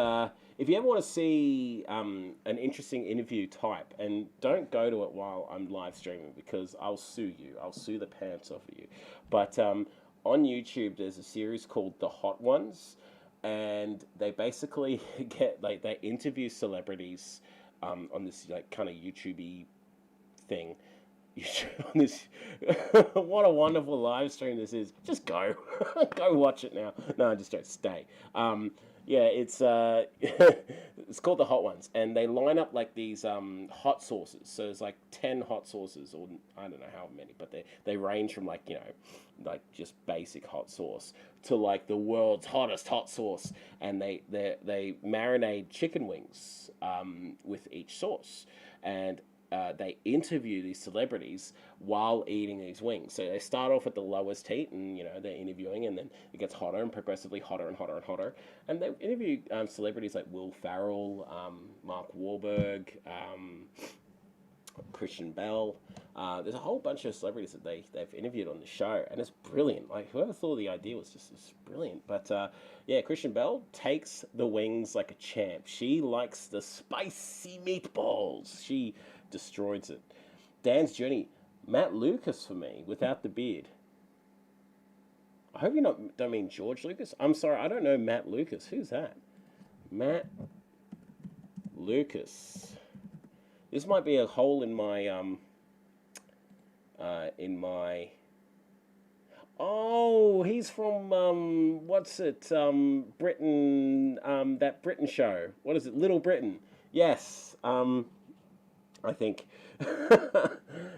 if you ever want to see an interesting interview type, and don't go to it while I'm live streaming because I'll sue you. I'll sue the pants off of you. But on YouTube, there's a series called The Hot Ones, and they basically they interview celebrities on this like kind of YouTubey thing. On this, what a wonderful live stream this is. Just go, go watch it now. No, just don't stay. Yeah, it's it's called The Hot Ones, and they line up like these hot sauces. So there's like 10 hot sauces, or I don't know how many, but they range from like like just basic hot sauce to like the world's hottest hot sauce, and they marinate chicken wings with each sauce, and they interview these celebrities while eating these wings. So they start off at the lowest heat, and they're interviewing, and then it gets hotter and progressively hotter and hotter and hotter. And they interview celebrities like Will Ferrell, Mark Wahlberg, Christian Bell. There's a whole bunch of celebrities that they've interviewed on the show, and it's brilliant. Like whoever thought the idea was just brilliant. But yeah, Christian Bell takes the wings like a champ. She likes the spicy meatballs. She destroys it. Dan's Journey, Matt Lucas for me without the beard. I hope you don't mean George Lucas. I'm sorry, I don't know Matt Lucas. Who's that? Matt Lucas. This might be a hole in my Oh, he's from what's it? Britain. That Britain show. What is it? Little Britain. Yes. I think,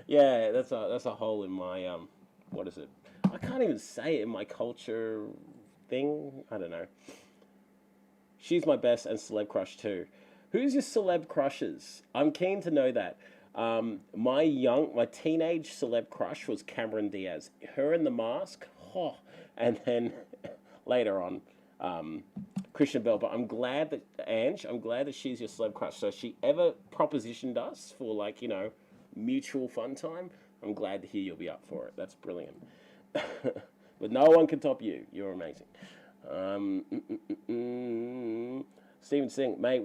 yeah, that's a hole in my what is it? I can't even say it in my culture thing. I don't know. She's my best and celeb crush too. Who's your celeb crushes? I'm keen to know that. My teenage celeb crush was Cameron Diaz. Her in the mask, oh, and then later on, um, Christian Bell. But I'm glad that she's your celeb crush. So if she ever propositioned us for like mutual fun time, I'm glad to hear you'll be up for it. That's brilliant. But no one can top you. You're amazing. Um, mm, mm, Stephen Singh, mate.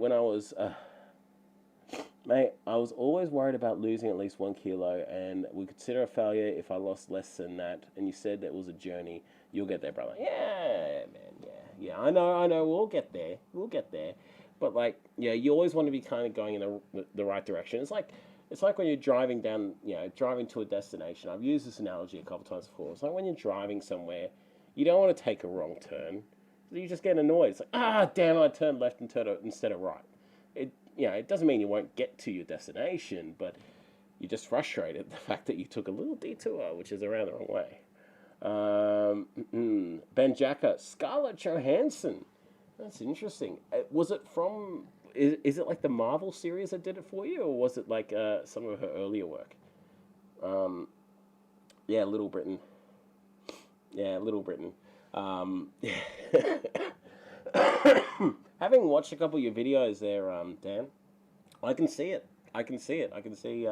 Mate, I was always worried about losing at least 1 kilo, and would consider a failure if I lost less than that. And you said that was a journey. You'll get there, brother. Yeah, man. Yeah. I know. We'll get there. We'll get there. But like, yeah, you always want to be kind of going in the right direction. It's like when you're driving down, driving to a destination. I've used this analogy a couple times before. It's like when you're driving somewhere, you don't want to take a wrong turn. You just get annoyed. It's like, damn, I turned left instead of right. It doesn't mean you won't get to your destination, but you're just frustrated the fact that you took a little detour, which is around the wrong way. Ben Jacka, Scarlett Johansson. That's interesting. Was it from? Is it like the Marvel series that did it for you, or was it like some of her earlier work? Um, yeah, Little Britain. Yeah, Little Britain. Having watched a couple of your videos there, Dan, I can see it. I can see it. I can see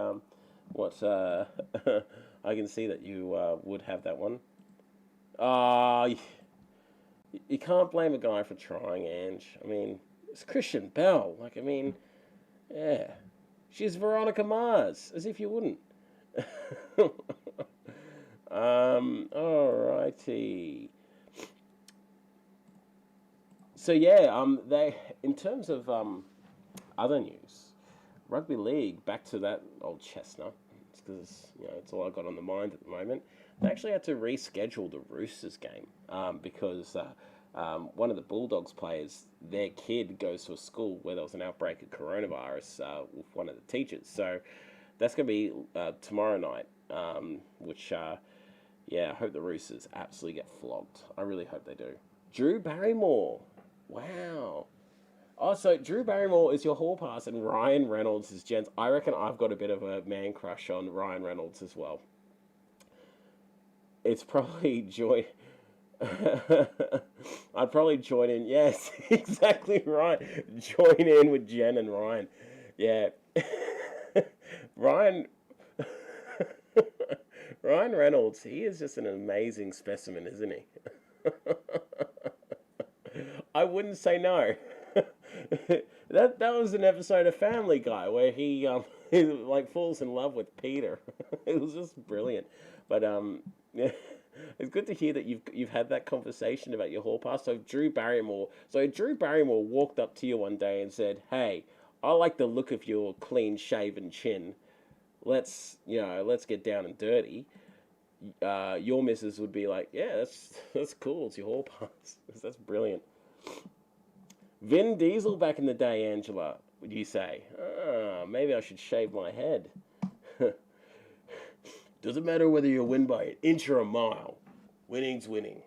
what I can see that you would have that one. Uh, you can't blame a guy for trying, Ange. I mean, it's Christian Bell. Like, I mean, yeah, she's Veronica Mars, as if you wouldn't. Alrighty. So yeah, they in terms of other news, rugby league. Back to that old chestnut, because it's all I got on the mind at the moment. They actually had to reschedule the Roosters game because one of the Bulldogs players, their kid goes to a school where there was an outbreak of coronavirus with one of the teachers. So that's going to be tomorrow night, which yeah, I hope the Roosters absolutely get flogged. I really hope they do. Drew Barrymore. Wow. Oh, so Drew Barrymore is your hall pass and Ryan Reynolds is Jen's. I reckon I've got a bit of a man crush on Ryan Reynolds as well. It's probably joy. I'd probably join in. Yes, exactly right. Join in with Jen and Ryan. Yeah. Ryan Ryan Reynolds, he is just an amazing specimen, isn't he? I wouldn't say no. That was an episode of Family Guy where he like falls in love with Peter. It was just brilliant. But yeah, it's good to hear that you've had that conversation about your hall pass. So Drew Barrymore walked up to you one day and said, "Hey, I like the look of your clean shaven chin. Let's get down and dirty." Your missus would be like, "Yeah, that's cool. It's your hall pass." That's brilliant. Vin Diesel back in the day, Angela, would you say? Maybe I should shave my head. Doesn't matter whether you win by an inch or a mile. Winning's winning.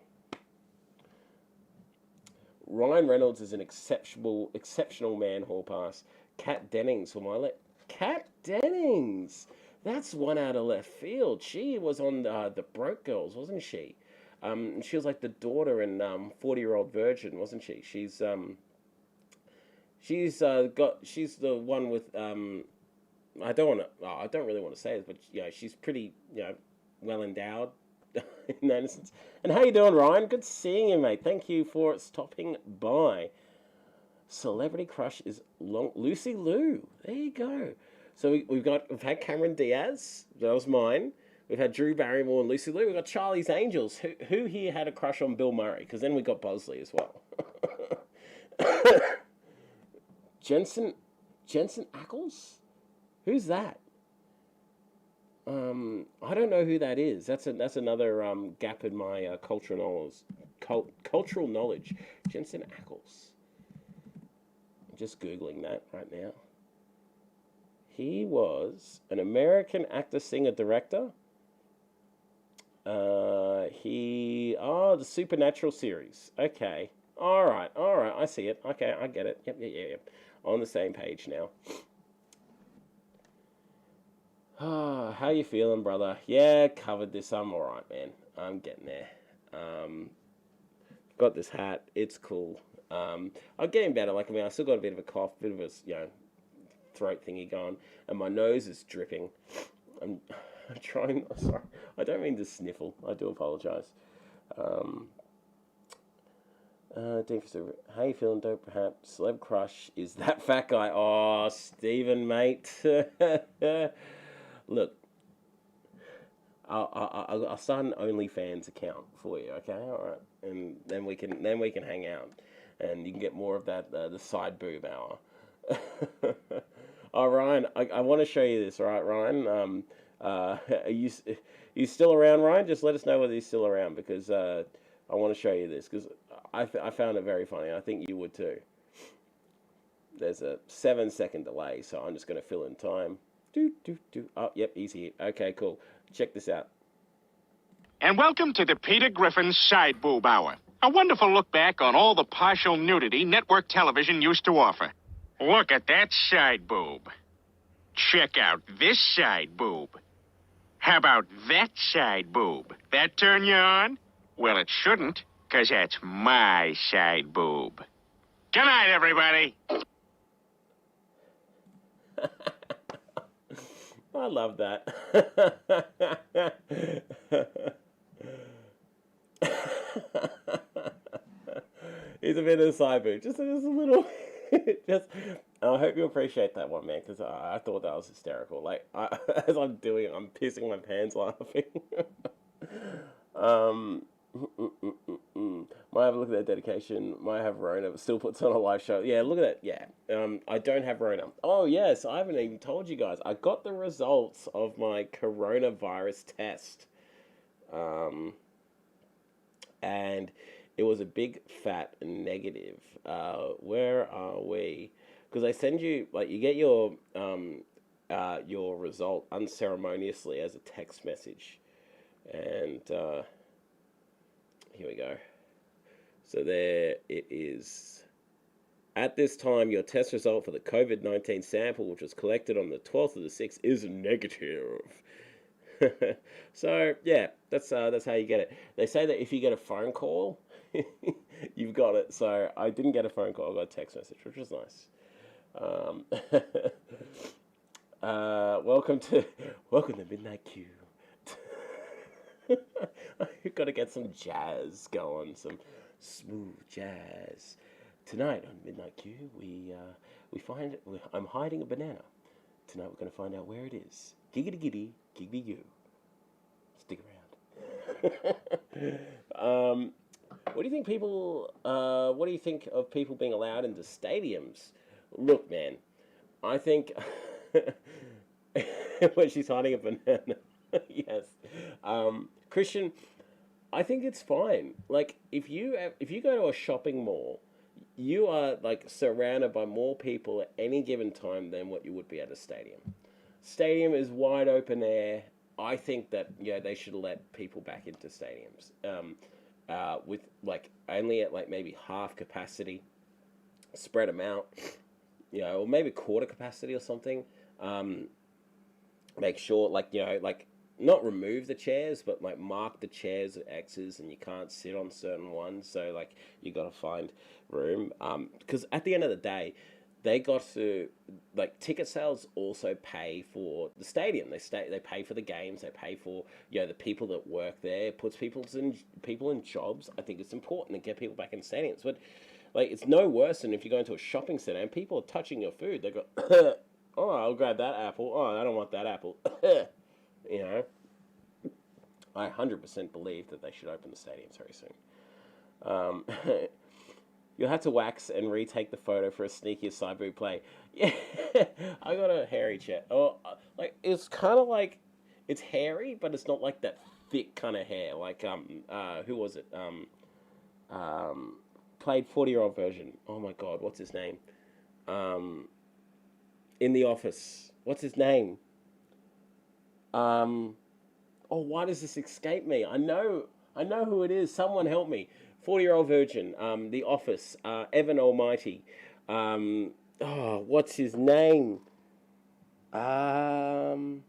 Ryan Reynolds is an exceptional man, hall pass. Kat Dennings for my Kat Dennings! That's one out of left field. She was on the Broke Girls, wasn't she? She was like the daughter in 40-Year-Old Virgin, wasn't she? She's she's the one with I don't really want to say it, but she's pretty well endowed in that instance. And how you doing, Ryan? Good seeing you, mate. Thank you for stopping by. Celebrity crush is Lucy Liu. There you go. So we've had Cameron Diaz. That was mine. We've had Drew Barrymore and Lucy Liu. We've got Charlie's Angels. Who here had a crush on Bill Murray? Because then we got Bosley as well. Jensen Ackles? Who's that? I don't know who that is. That's another gap in my cultural knowledge. Jensen Ackles. I'm just googling that right now. He was an American actor, singer, director. The Supernatural series. Okay. All right. I see it. Okay, I get it. Yep. On the same page now. How you feeling, brother? Yeah, covered this. I'm all right, man. I'm getting there. Um, got this hat. It's cool. I'm getting better. Like, I mean, I still got a bit of a cough, bit of a, throat thingy going, and my nose is dripping. I'm, I'm trying. Sorry, I don't mean to sniffle. I do apologize. Um, how you feeling, dope? Perhaps celeb crush is that fat guy. Oh, Steven, mate. Look, I'll start an OnlyFans account for you. Okay, all right, and then we can hang out, and you can get more of that the side boob hour. Oh, Ryan, I want to show you this. All right, Ryan. Are you still around, Ryan? Just let us know whether he's still around because I want to show you this because I found it very funny. I think you would too. There's a 7-second delay, so I'm just going to fill in time. Oh, yep, he's here. Okay, cool. Check this out. And welcome to the Peter Griffin Side Boob Hour, a wonderful look back on all the partial nudity network television used to offer. Look at that side boob. Check out this side boob. How about that side boob? That turn you on? Well, it shouldn't, 'cause that's my side boob. Good night, everybody. I love that. He's a bit of a side boob. Just a little. just. I hope you appreciate that one, man, because I thought that was hysterical. Like, as I'm doing it, I'm pissing my pants laughing. um, might have a look at that dedication. Might have Rona, but still puts on a live show. Yeah, look at that. Yeah. I don't have Rona. Oh, yes, I haven't even told you guys. I got the results of my coronavirus test. And it was a big fat negative. Where are we? Because I send you, like, you get your result unceremoniously as a text message. And here we go. So there it is. At this time, your test result for the COVID-19 sample, which was collected on the 12th of the 6th, is negative. So, yeah, that's how you get it. They say that if you get a phone call, you've got it. So I didn't get a phone call. I got a text message, which was nice. Welcome to Midnight Q. You've got to get some jazz going, some smooth jazz. Tonight on Midnight Q, I'm hiding a banana. Tonight we're going to find out where it is. Giggity giddy, giggity goo. Stick around. What do you think people? What do you think of people being allowed into stadiums? Look, man, I think when she's hiding a banana, yes, Christian, I think it's fine. Like if you go to a shopping mall, you are like surrounded by more people at any given time than what you would be at a stadium. Stadium is wide open air. I think that they should let people back into stadiums with like only at like maybe half capacity, spread them out, or maybe quarter capacity or something. Make sure like not remove the chairs, but like mark the chairs with X's, and you can't sit on certain ones. So like you got to find room. Because at the end of the day, they got to like ticket sales also pay for the stadium. They pay for the games. They pay for the people that work there. It puts people in jobs. I think it's important to get people back in stadiums. But like it's no worse than if you go into a shopping center and people are touching your food. They go, oh, I'll grab that apple. Oh, I don't want that apple. I 100% believe that they should open the stadiums very soon. You'll have to wax and retake the photo for a sneakier side boob play. Yeah, I got a hairy chat. Oh, like it's kind of like it's hairy, but it's not like that thick kind of hair. Like who was it? Played 40-year-old version. Oh my God, what's his name? in the office. What's his name? Um, oh, why does this escape me? I know who it is. Someone help me. 40-year-old virgin. The Office. Evan Almighty. What's his name? Um,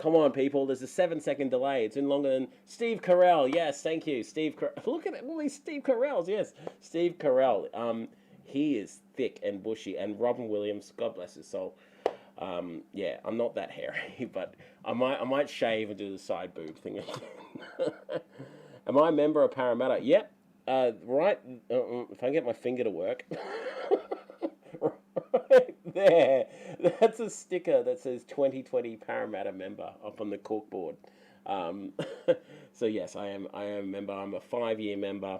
Come on, people. There's a 7 second delay. It's in longer than Steve Carell. Yes, thank you, Steve. Look at all these Steve Carells. Yes, Steve Carell. He is thick and bushy, and Robin Williams. God bless his soul. Yeah, I'm not that hairy, but I might shave and do the side boob thing again. Am I a member of Parramatta? Yep. Right. If I can get my finger to work. Right there. That's a sticker that says 2020 Parramatta member up on the corkboard. Um, so yes, I am a member. I'm a 5 year member.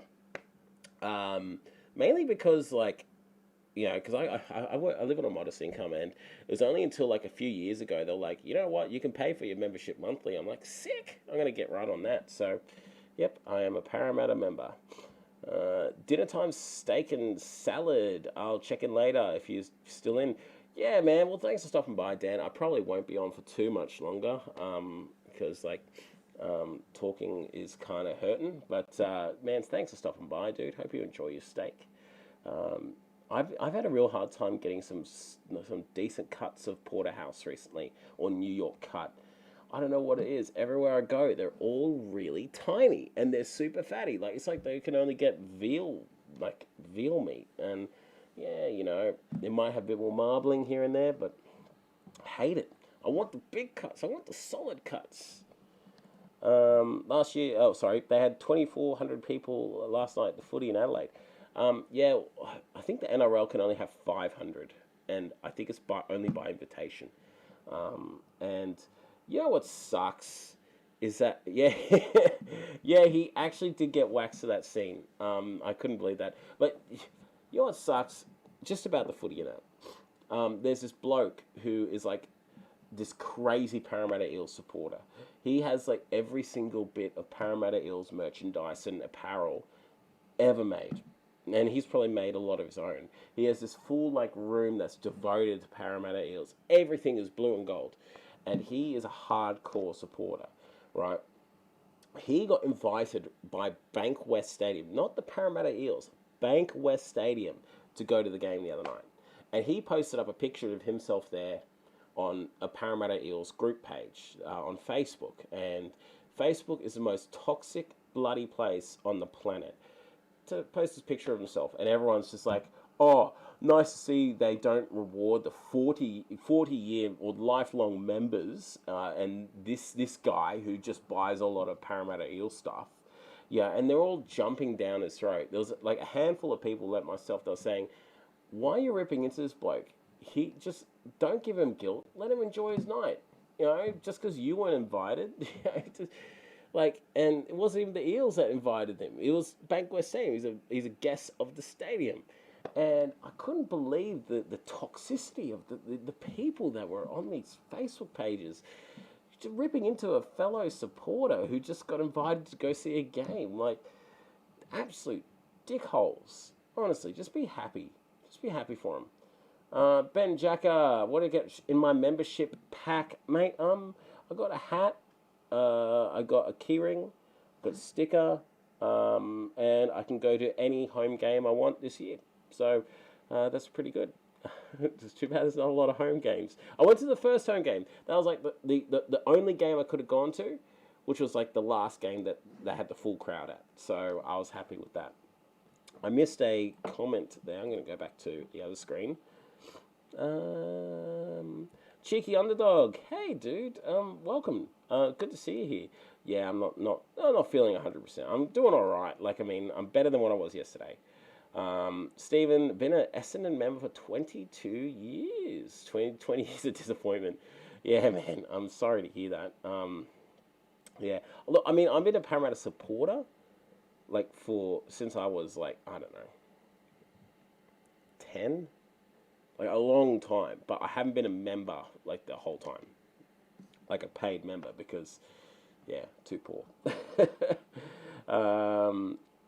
Mainly because like because I live on a modest income, and it was only until like a few years ago they're like, you know what, you can pay for your membership monthly. I'm like, sick. I'm gonna get right on that. So, yep, I am a Parramatta member. Dinner time steak and salad. I'll check in later if you're still in. Yeah, man. Well, thanks for stopping by, Dan. I probably won't be on for too much longer because talking is kind of hurting. But man, thanks for stopping by, dude. Hope you enjoy your steak. Um, I've had a real hard time getting some decent cuts of porterhouse recently, or New York cut. I don't know what it is. Everywhere I go, they're all really tiny and they're super fatty. Like it's like they can only get veal meat, and yeah, they might have a bit more marbling here and there, but I hate it. I want the big cuts. I want the solid cuts. Last year, oh sorry, they had 2,400 people last night at the footy in Adelaide. Yeah, I think the NRL can only have 500, and I think it's only by invitation. And you know what sucks is that yeah, yeah, he actually did get waxed to that scene. I couldn't believe that. But you know what sucks just about the footy, there's this bloke who is like this crazy Parramatta Eels supporter. He has like every single bit of Parramatta Eels merchandise and apparel ever made. And he's probably made a lot of his own. He has this full like room that's devoted to Parramatta Eels. Everything is blue and gold. And he is a hardcore supporter, right? He got invited by Bank West Stadium, not the Parramatta Eels, Bank West Stadium, to go to the game the other night. And he posted up a picture of himself there on a Parramatta Eels group page on Facebook. And Facebook is the most toxic, bloody place on the planet to post this picture of himself. And everyone's just like, oh, nice to see they don't reward the 40 year or lifelong members and this guy who just buys a lot of Parramatta Eel stuff. Yeah, and they're all jumping down his throat. There was like a handful of people like myself that were saying, why are you ripping into this bloke? He just, don't give him guilt. Let him enjoy his night. Just because you weren't invited. And it wasn't even the Eels that invited him. It was Bankwest Stadium. He's a guest of the stadium. And I couldn't believe the toxicity of the people that were on these Facebook pages, just ripping into a fellow supporter who just got invited to go see a game. Like, absolute dickholes. Honestly, just be happy. Just be happy for him. Ben Jacka, what do I get in my membership pack, mate? I got a hat. I got a keyring, got a sticker, and I can go to any home game I want this year. So that's pretty good. It's too bad there's not a lot of home games. I went to the first home game. That was like the only game I could have gone to, which was like the last game that they had the full crowd at. So I was happy with that. I missed a comment there. I'm going to go back to the other screen. Cheeky Underdog. Hey, dude. Welcome. Good to see you here. Yeah, I'm not feeling 100%. I'm doing all right. I'm better than what I was yesterday. Stephen, been an Essendon member for 22 years. 20 years of disappointment. Yeah, man. I'm sorry to hear that. Yeah. Look, I've been a Parramatta supporter, since I was, I don't know, 10? A long time. But I haven't been a member, the whole time. A paid member, because, yeah, too poor.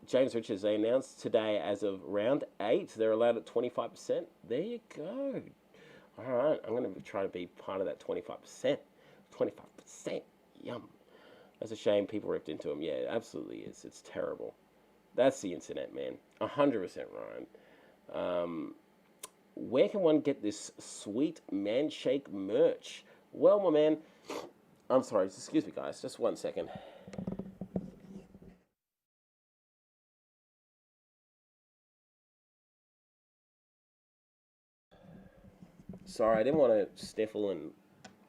James Richards, they announced today as of round 8, they're allowed at 25%. There you go. All right, I'm going to try to be part of that 25%. 25%. Yum. That's a shame people ripped into him. Yeah, it absolutely is. It's terrible. That's the internet, man. 100% Ryan. Where can one get this sweet Manshake merch? Well, my man, I'm sorry, excuse me, guys, just 1 second. Sorry, I didn't want to sniffle and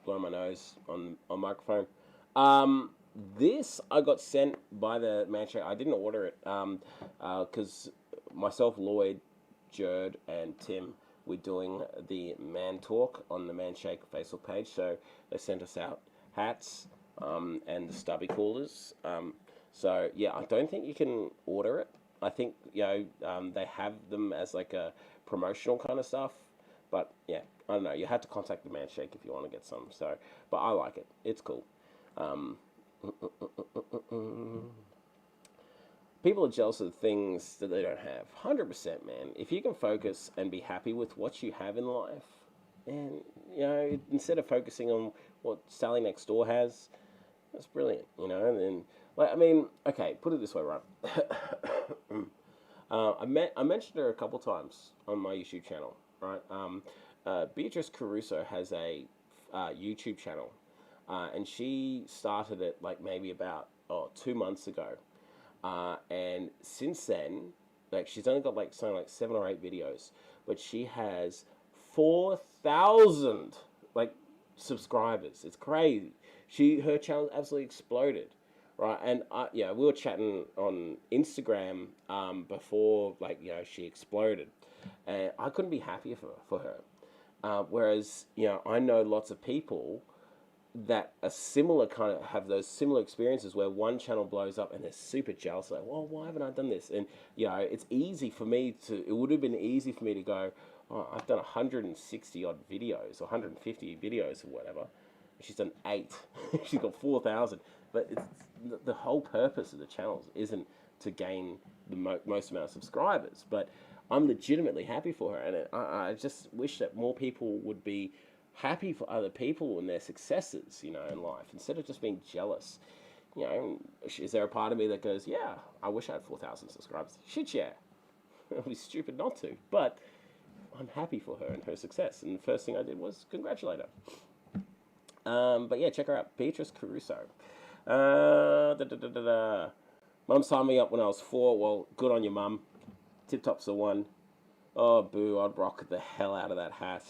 blow my nose on microphone. Um, this I got sent by the Manshake. I didn't order it because myself, Lloyd, Jerd, and Tim we're doing the Man Talk on the Manshake Facebook page. So they sent us out hats and the stubby coolers. So yeah, I don't think you can order it. I think they have them as like a promotional kind of stuff. But yeah, I don't know. You had to contact the Manshake if you want to get some. So, but I like it. It's cool. Um, People are jealous of things that they don't have. 100%, man. If you can focus and be happy with what you have in life, and instead of focusing on what Sally next door has, that's brilliant. And then, like, I mean, okay, put it this way, right? I mentioned her a couple times on my YouTube channel, right? Beatrice Caruso has a YouTube channel, and she started it like maybe about 2 months ago, and since then, like she's only got like something like 7 or 8 videos, but she has 4,000 like subscribers. It's crazy. Her channel absolutely exploded, right? And we were chatting on Instagram before she exploded, and I couldn't be happier for her. Whereas I know lots of people that are similar, kind of have those similar experiences where one channel blows up and they're super jealous, like, well, why haven't I done this? And it's easy for me to. It would have been easy for me to go, oh, I've done 160 odd videos or 150 videos or whatever. She's done 8. She's got 4,000. But it's the whole purpose of the channels isn't to gain the most amount of subscribers, but I'm legitimately happy for her, and I just wish that more people would be happy for other people and their successes, in life, instead of just being jealous. Is there a part of me that goes, yeah, I wish I had 4,000 subscribers? Shit, yeah. It would be stupid not to, but I'm happy for her and her success, and the first thing I did was congratulate her. But yeah, check her out, Beatrice Caruso. Mum signed me up when I was 4. Well, good on you, Mum. Tip Top's the one. Oh, boo, I'd rock the hell out of that hat.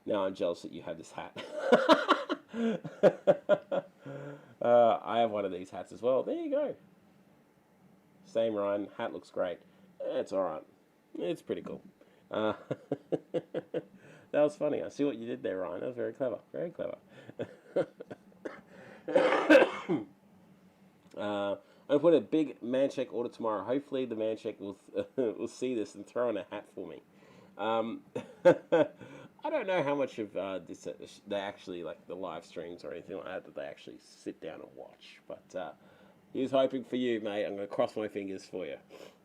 Now I'm jealous that you have this hat. I have one of these hats as well. There you go. Same, Ryan. Hat looks great. It's alright. It's pretty cool. That was funny. I see what you did there, Ryan. That was very clever. Very clever. I'm going to put a big Manshake order tomorrow. Hopefully the Manshake will see this and throw in a hat for me. I don't know how much of this they actually, like the live streams or anything like that they actually sit down and watch. But here's hoping for you, mate. I'm going to cross my fingers for you.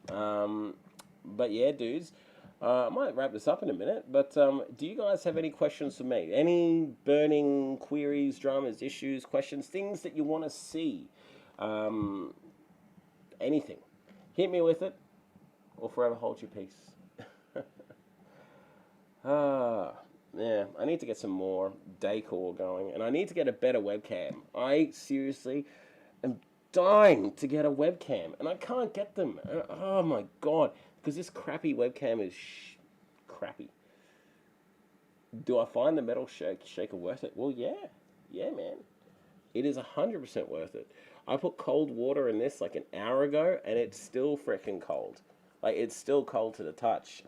But yeah, dudes, I might wrap this up in a minute. But do you guys have any questions for me? Any burning queries, dramas, issues, questions, things that you want to see? Anything. Hit me with it, or forever hold your peace. Yeah, I need to get some more decor going, and I need to get a better webcam. I seriously am dying to get a webcam, and I can't get them. Oh my god, because this crappy webcam is crappy. Do I find the metal shaker worth it? Well, yeah, man. It is 100% worth it. I put cold water in this like an hour ago, and it's still freaking cold. Like, it's still cold to the touch.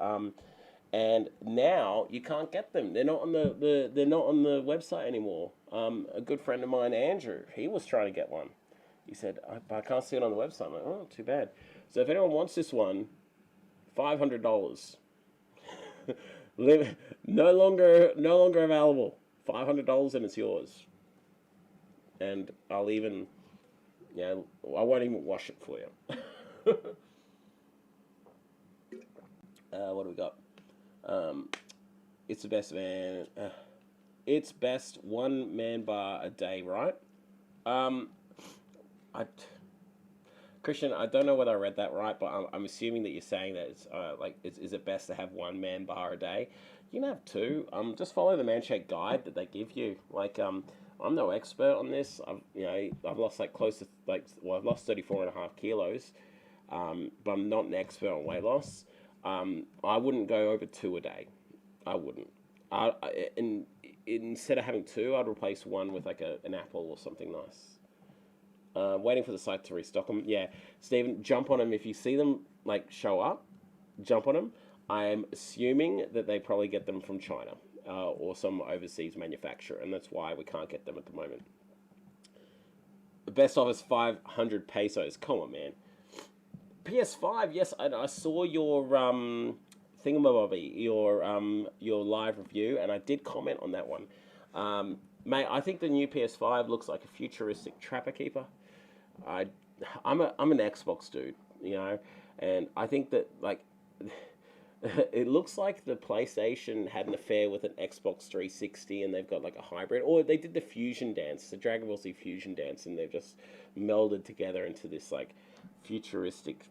And now you can't get them. They're not on they're not on the website anymore. A good friend of mine, Andrew, he was trying to get one. He said, I can't see it on the website. I'm like, oh, too bad. So if anyone wants this one, $500. No longer available. $500 and it's yours. And I'll even, I won't even wash it for you. What do we got? It's the best, man. It's best one man bar a day, right? Um, I Christian, I don't know whether I read that right, but I'm assuming that you're saying that it's like, is it best to have one man bar a day? You can have two. Just follow the man shake guide that they give you. Like, I'm no expert on this. I've lost like close to I've lost 34.5 kilos. But I'm not an expert on weight loss. I wouldn't go over two a day. I wouldn't. And instead of having two, I'd replace one with like an apple or something nice. Waiting for the site to restock them. Yeah, Stephen, jump on them if you see them like show up. Jump on them. I am assuming that they probably get them from China or some overseas manufacturer, and that's why we can't get them at the moment. The best offer is 500 pesos. Come on, man. PS5. Yes, I saw your thingamabobby, your live review, and I did comment on that one. Mate, I think the new PS5 looks like a futuristic trapper keeper. I, I'm an Xbox dude, you know, and I think that like it looks like the PlayStation had an affair with an Xbox 360, and they've got like a hybrid, or they did the Fusion Dance, the Dragon Ball Z Fusion Dance, and they've just melded together into this like futuristic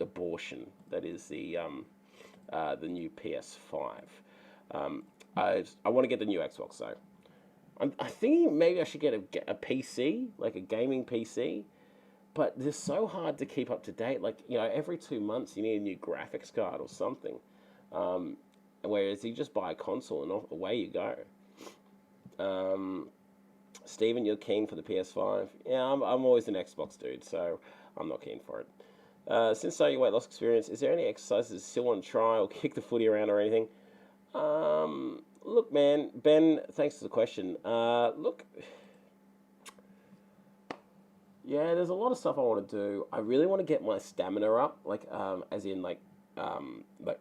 abortion that is the new PS5. I want to get the new Xbox though. I think maybe I should get a PC, like a gaming PC, but they're so hard to keep up to date. Like, every 2 months you need a new graphics card or something. Whereas you just buy a console and away you go. Steven, you're keen for the PS5? Yeah, I'm always an Xbox dude, so I'm not keen for it. Since starting your weight loss experience, is there any exercises still want to try or kick the footy around or anything? Look, man, Ben, thanks for the question. Look, yeah, there's a lot of stuff I want to do. I really want to get my stamina up, like, as in, like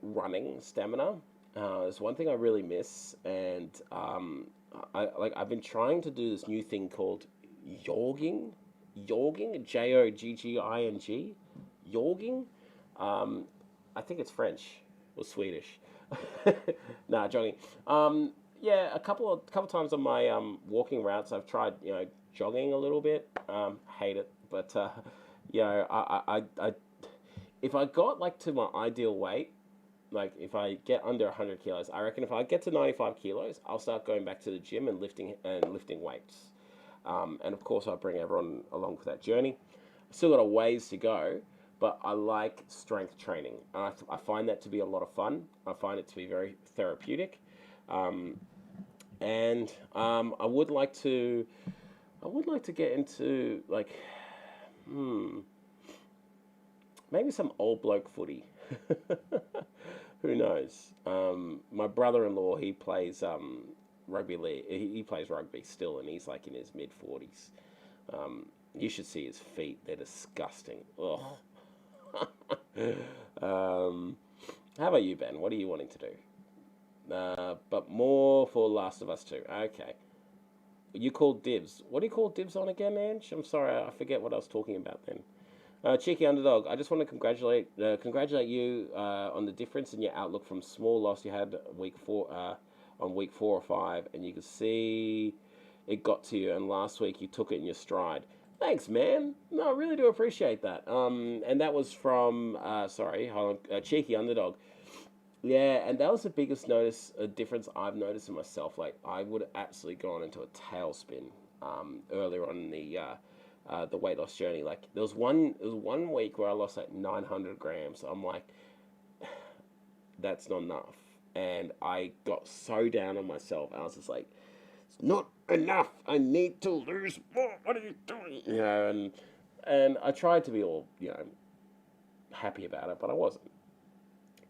running stamina. There's one thing I really miss, and I've been trying to do this new thing called jogging, jogging, jogging. I think it's French or Swedish. Nah, jogging. Yeah, a couple times on my walking routes, I've tried jogging a little bit. Hate it, but I if I got like to my ideal weight, like if I get under 100 kilos, I reckon if I get to 95 kilos, I'll start going back to the gym and lifting weights. And of course, I bring everyone along for that journey. Still got a ways to go, but I like strength training. I find that to be a lot of fun. I find it to be very therapeutic. And I would like to get into like, maybe some old bloke footy. Who knows? My brother-in-law, he plays rugby league. He plays rugby still, and he's like in his mid-40s. You should see his feet; they're disgusting. Ugh. How about you, Ben? What are you wanting to do? But more for Last of Us 2. Okay. You called dibs. What do you call dibs on again, Ange? I'm sorry, I forget what I was talking about then. Cheeky Underdog, I just want to congratulate you on the difference in your outlook from small loss you had on week 4 or 5, and you could see it got to you, and last week you took it in your stride. Thanks, man. No, I really do appreciate that. And that was from Cheeky Underdog. Yeah, and that was the biggest difference I've noticed in myself. Like, I would have absolutely gone into a tailspin earlier on in the weight loss journey. Like, there was one week where I lost like 900 grams. I'm like, that's not enough. And I got so down on myself. I was just like, it's not enough. I need to lose more. What are you doing? And I tried to be all, happy about it, but I wasn't.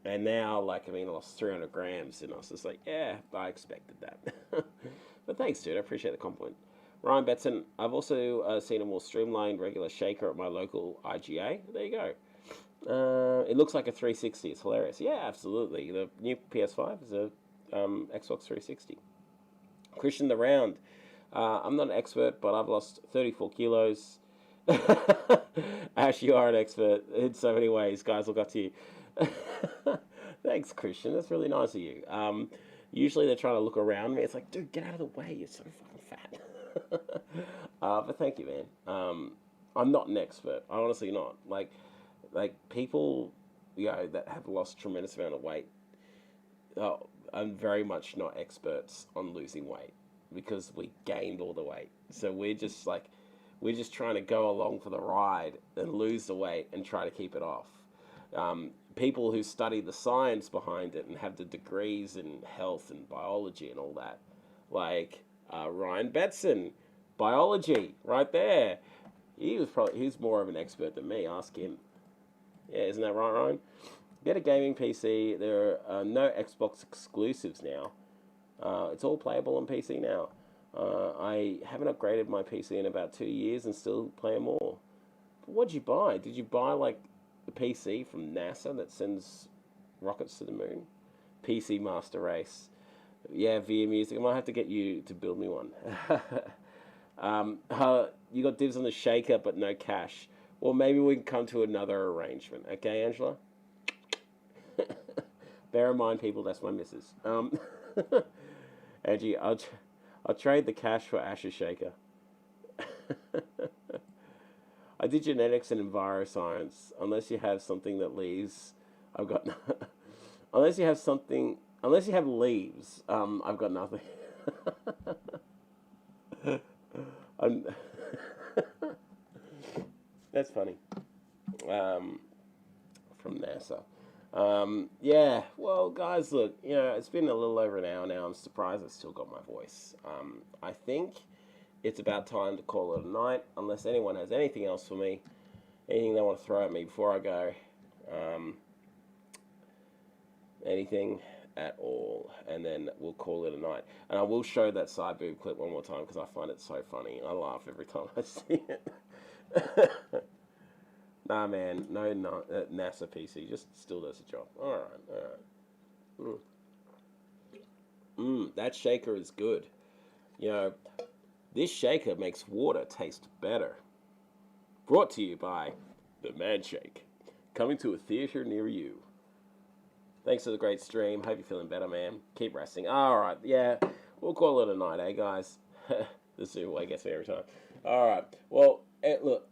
And now, I lost 300 grams, and I was just like, yeah, I expected that. But thanks, dude. I appreciate the compliment. Ryan Betson, I've also seen a more streamlined regular shaker at my local IGA. There you go. It looks like a 360. It's hilarious. Yeah, absolutely. The new PS5 is a Xbox 360. Christian the Round. I'm not an expert, but I've lost 34 kilos. Ash, you are an expert in so many ways. Guys, look up to you. Thanks, Christian. That's really nice of you. Usually they're trying to look around me. It's like, dude, get out of the way. You're so fucking fat. But thank you, man. I'm not an expert. I'm honestly not. Like people, that have lost a tremendous amount of weight. I'm very much not experts on losing weight because we gained all the weight. So we're just trying to go along for the ride and lose the weight and try to keep it off. People who study the science behind it and have the degrees in health and biology and all that, like Ryan Betson, biology, right there. He's more of an expert than me. Ask him. Yeah, isn't that right, Ryan? Get a gaming PC. There are no Xbox exclusives now. It's all playable on PC now. I haven't upgraded my PC in about 2 years and still play more. But what'd you buy? Did you buy like the PC from NASA that sends rockets to the moon? PC Master Race. Yeah, via music. I might have to get you to build me one. You got dibs on the shaker, but no cash. Well, maybe we can come to another arrangement. Okay, Angela? Bear in mind, people, that's my missus. Angie, I'll trade the cash for Asher Shaker. I did genetics and enviroscience. Unless you have something that leaves, I've got unless you have leaves, I've got nothing. That's funny. From NASA. Yeah, well, guys, look, it's been a little over an hour now. I'm surprised I've still got my voice. I think it's about time to call it a night, unless anyone has anything else for me, anything they want to throw at me before I go. Anything at all, and then we'll call it a night. And I will show that side boob clip one more time because I find it so funny. I laugh every time I see it. Nah, man, no, NASA PC just still does the job. All right. That shaker is good. This shaker makes water taste better. Brought to you by The Man Shake, coming to a theater near you. Thanks for the great stream. Hope you're feeling better, man. Keep resting. All right, yeah, we'll call it a night, guys? This is what gets me every time. All right, well, look.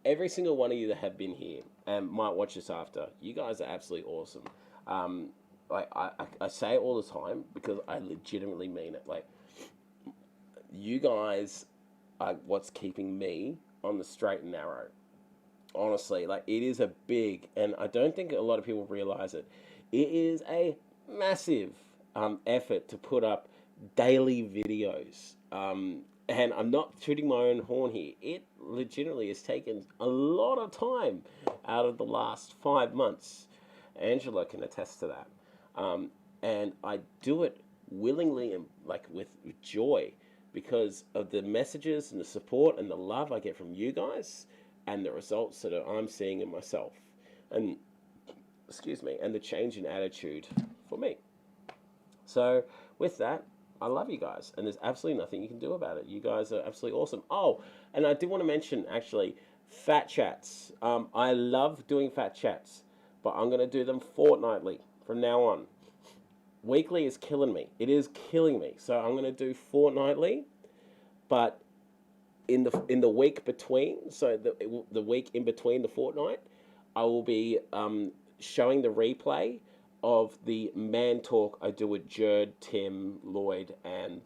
Every single one of you that have been here and might watch this after, you guys are absolutely awesome. I say it all the time because I legitimately mean it. Like, you guys are what's keeping me on the straight and narrow. Honestly, like, it is a big, and I don't think a lot of people realize it. It is a massive effort to put up daily videos. And I'm not tooting my own horn here. It legitimately has taken a lot of time out of the last 5 months. Angela can attest to that. And I do it willingly and with joy because of the messages and the support and the love I get from you guys and the results that I'm seeing in myself. And, and the change in attitude for me. So with that, I love you guys, and there's absolutely nothing you can do about it. You guys are absolutely awesome. Oh, and I did want to mention, actually, fat chats. I love doing fat chats, but I'm going to do them fortnightly from now on. Weekly is killing me. It is killing me. So I'm going to do fortnightly, but in the week between, so the week in between the fortnight, I will be showing the replay of the man talk I do with Jerd, Tim, Lloyd, and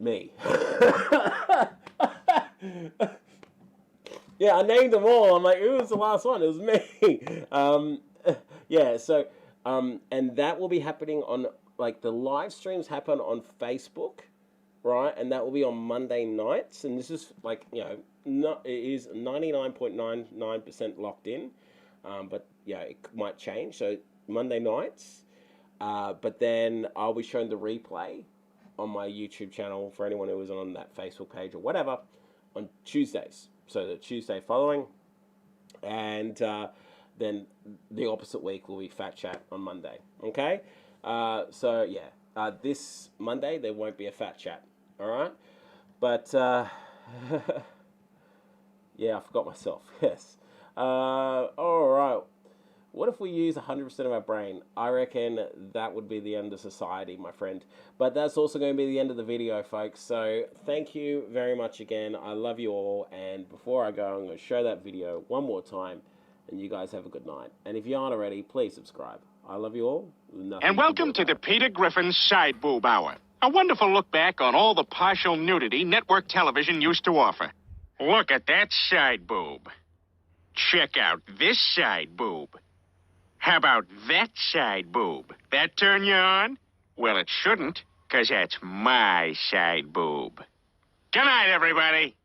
me. Yeah, I named them all. I'm like, who was the last one? It was me. Yeah, so, and that will be happening on, the live streams happen on Facebook, right? And that will be on Monday nights. And this is, it is 99.99% locked in. But yeah, it might change. So Monday nights, but then I'll be showing the replay on my YouTube channel for anyone who is on that Facebook page or whatever on Tuesdays. So the Tuesday following, and then the opposite week will be Fat Chat on Monday. Okay, so yeah, this Monday there won't be a Fat Chat. All right, but yeah, I forgot myself. Yes. All right. What if we use 100% of our brain? I reckon that would be the end of society, my friend. But that's also going to be the end of the video, folks. So thank you very much again. I love you all. And before I go, I'm going to show that video one more time. And you guys have a good night. And if you aren't already, please subscribe. I love you all. And welcome to the Peter Griffin Side Boob Hour. A wonderful look back on all the partial nudity network television used to offer. Look at that side boob. Check out this side boob. How about that side boob? That turn you on? Well, it shouldn't, 'cause that's my side boob. Good night, everybody.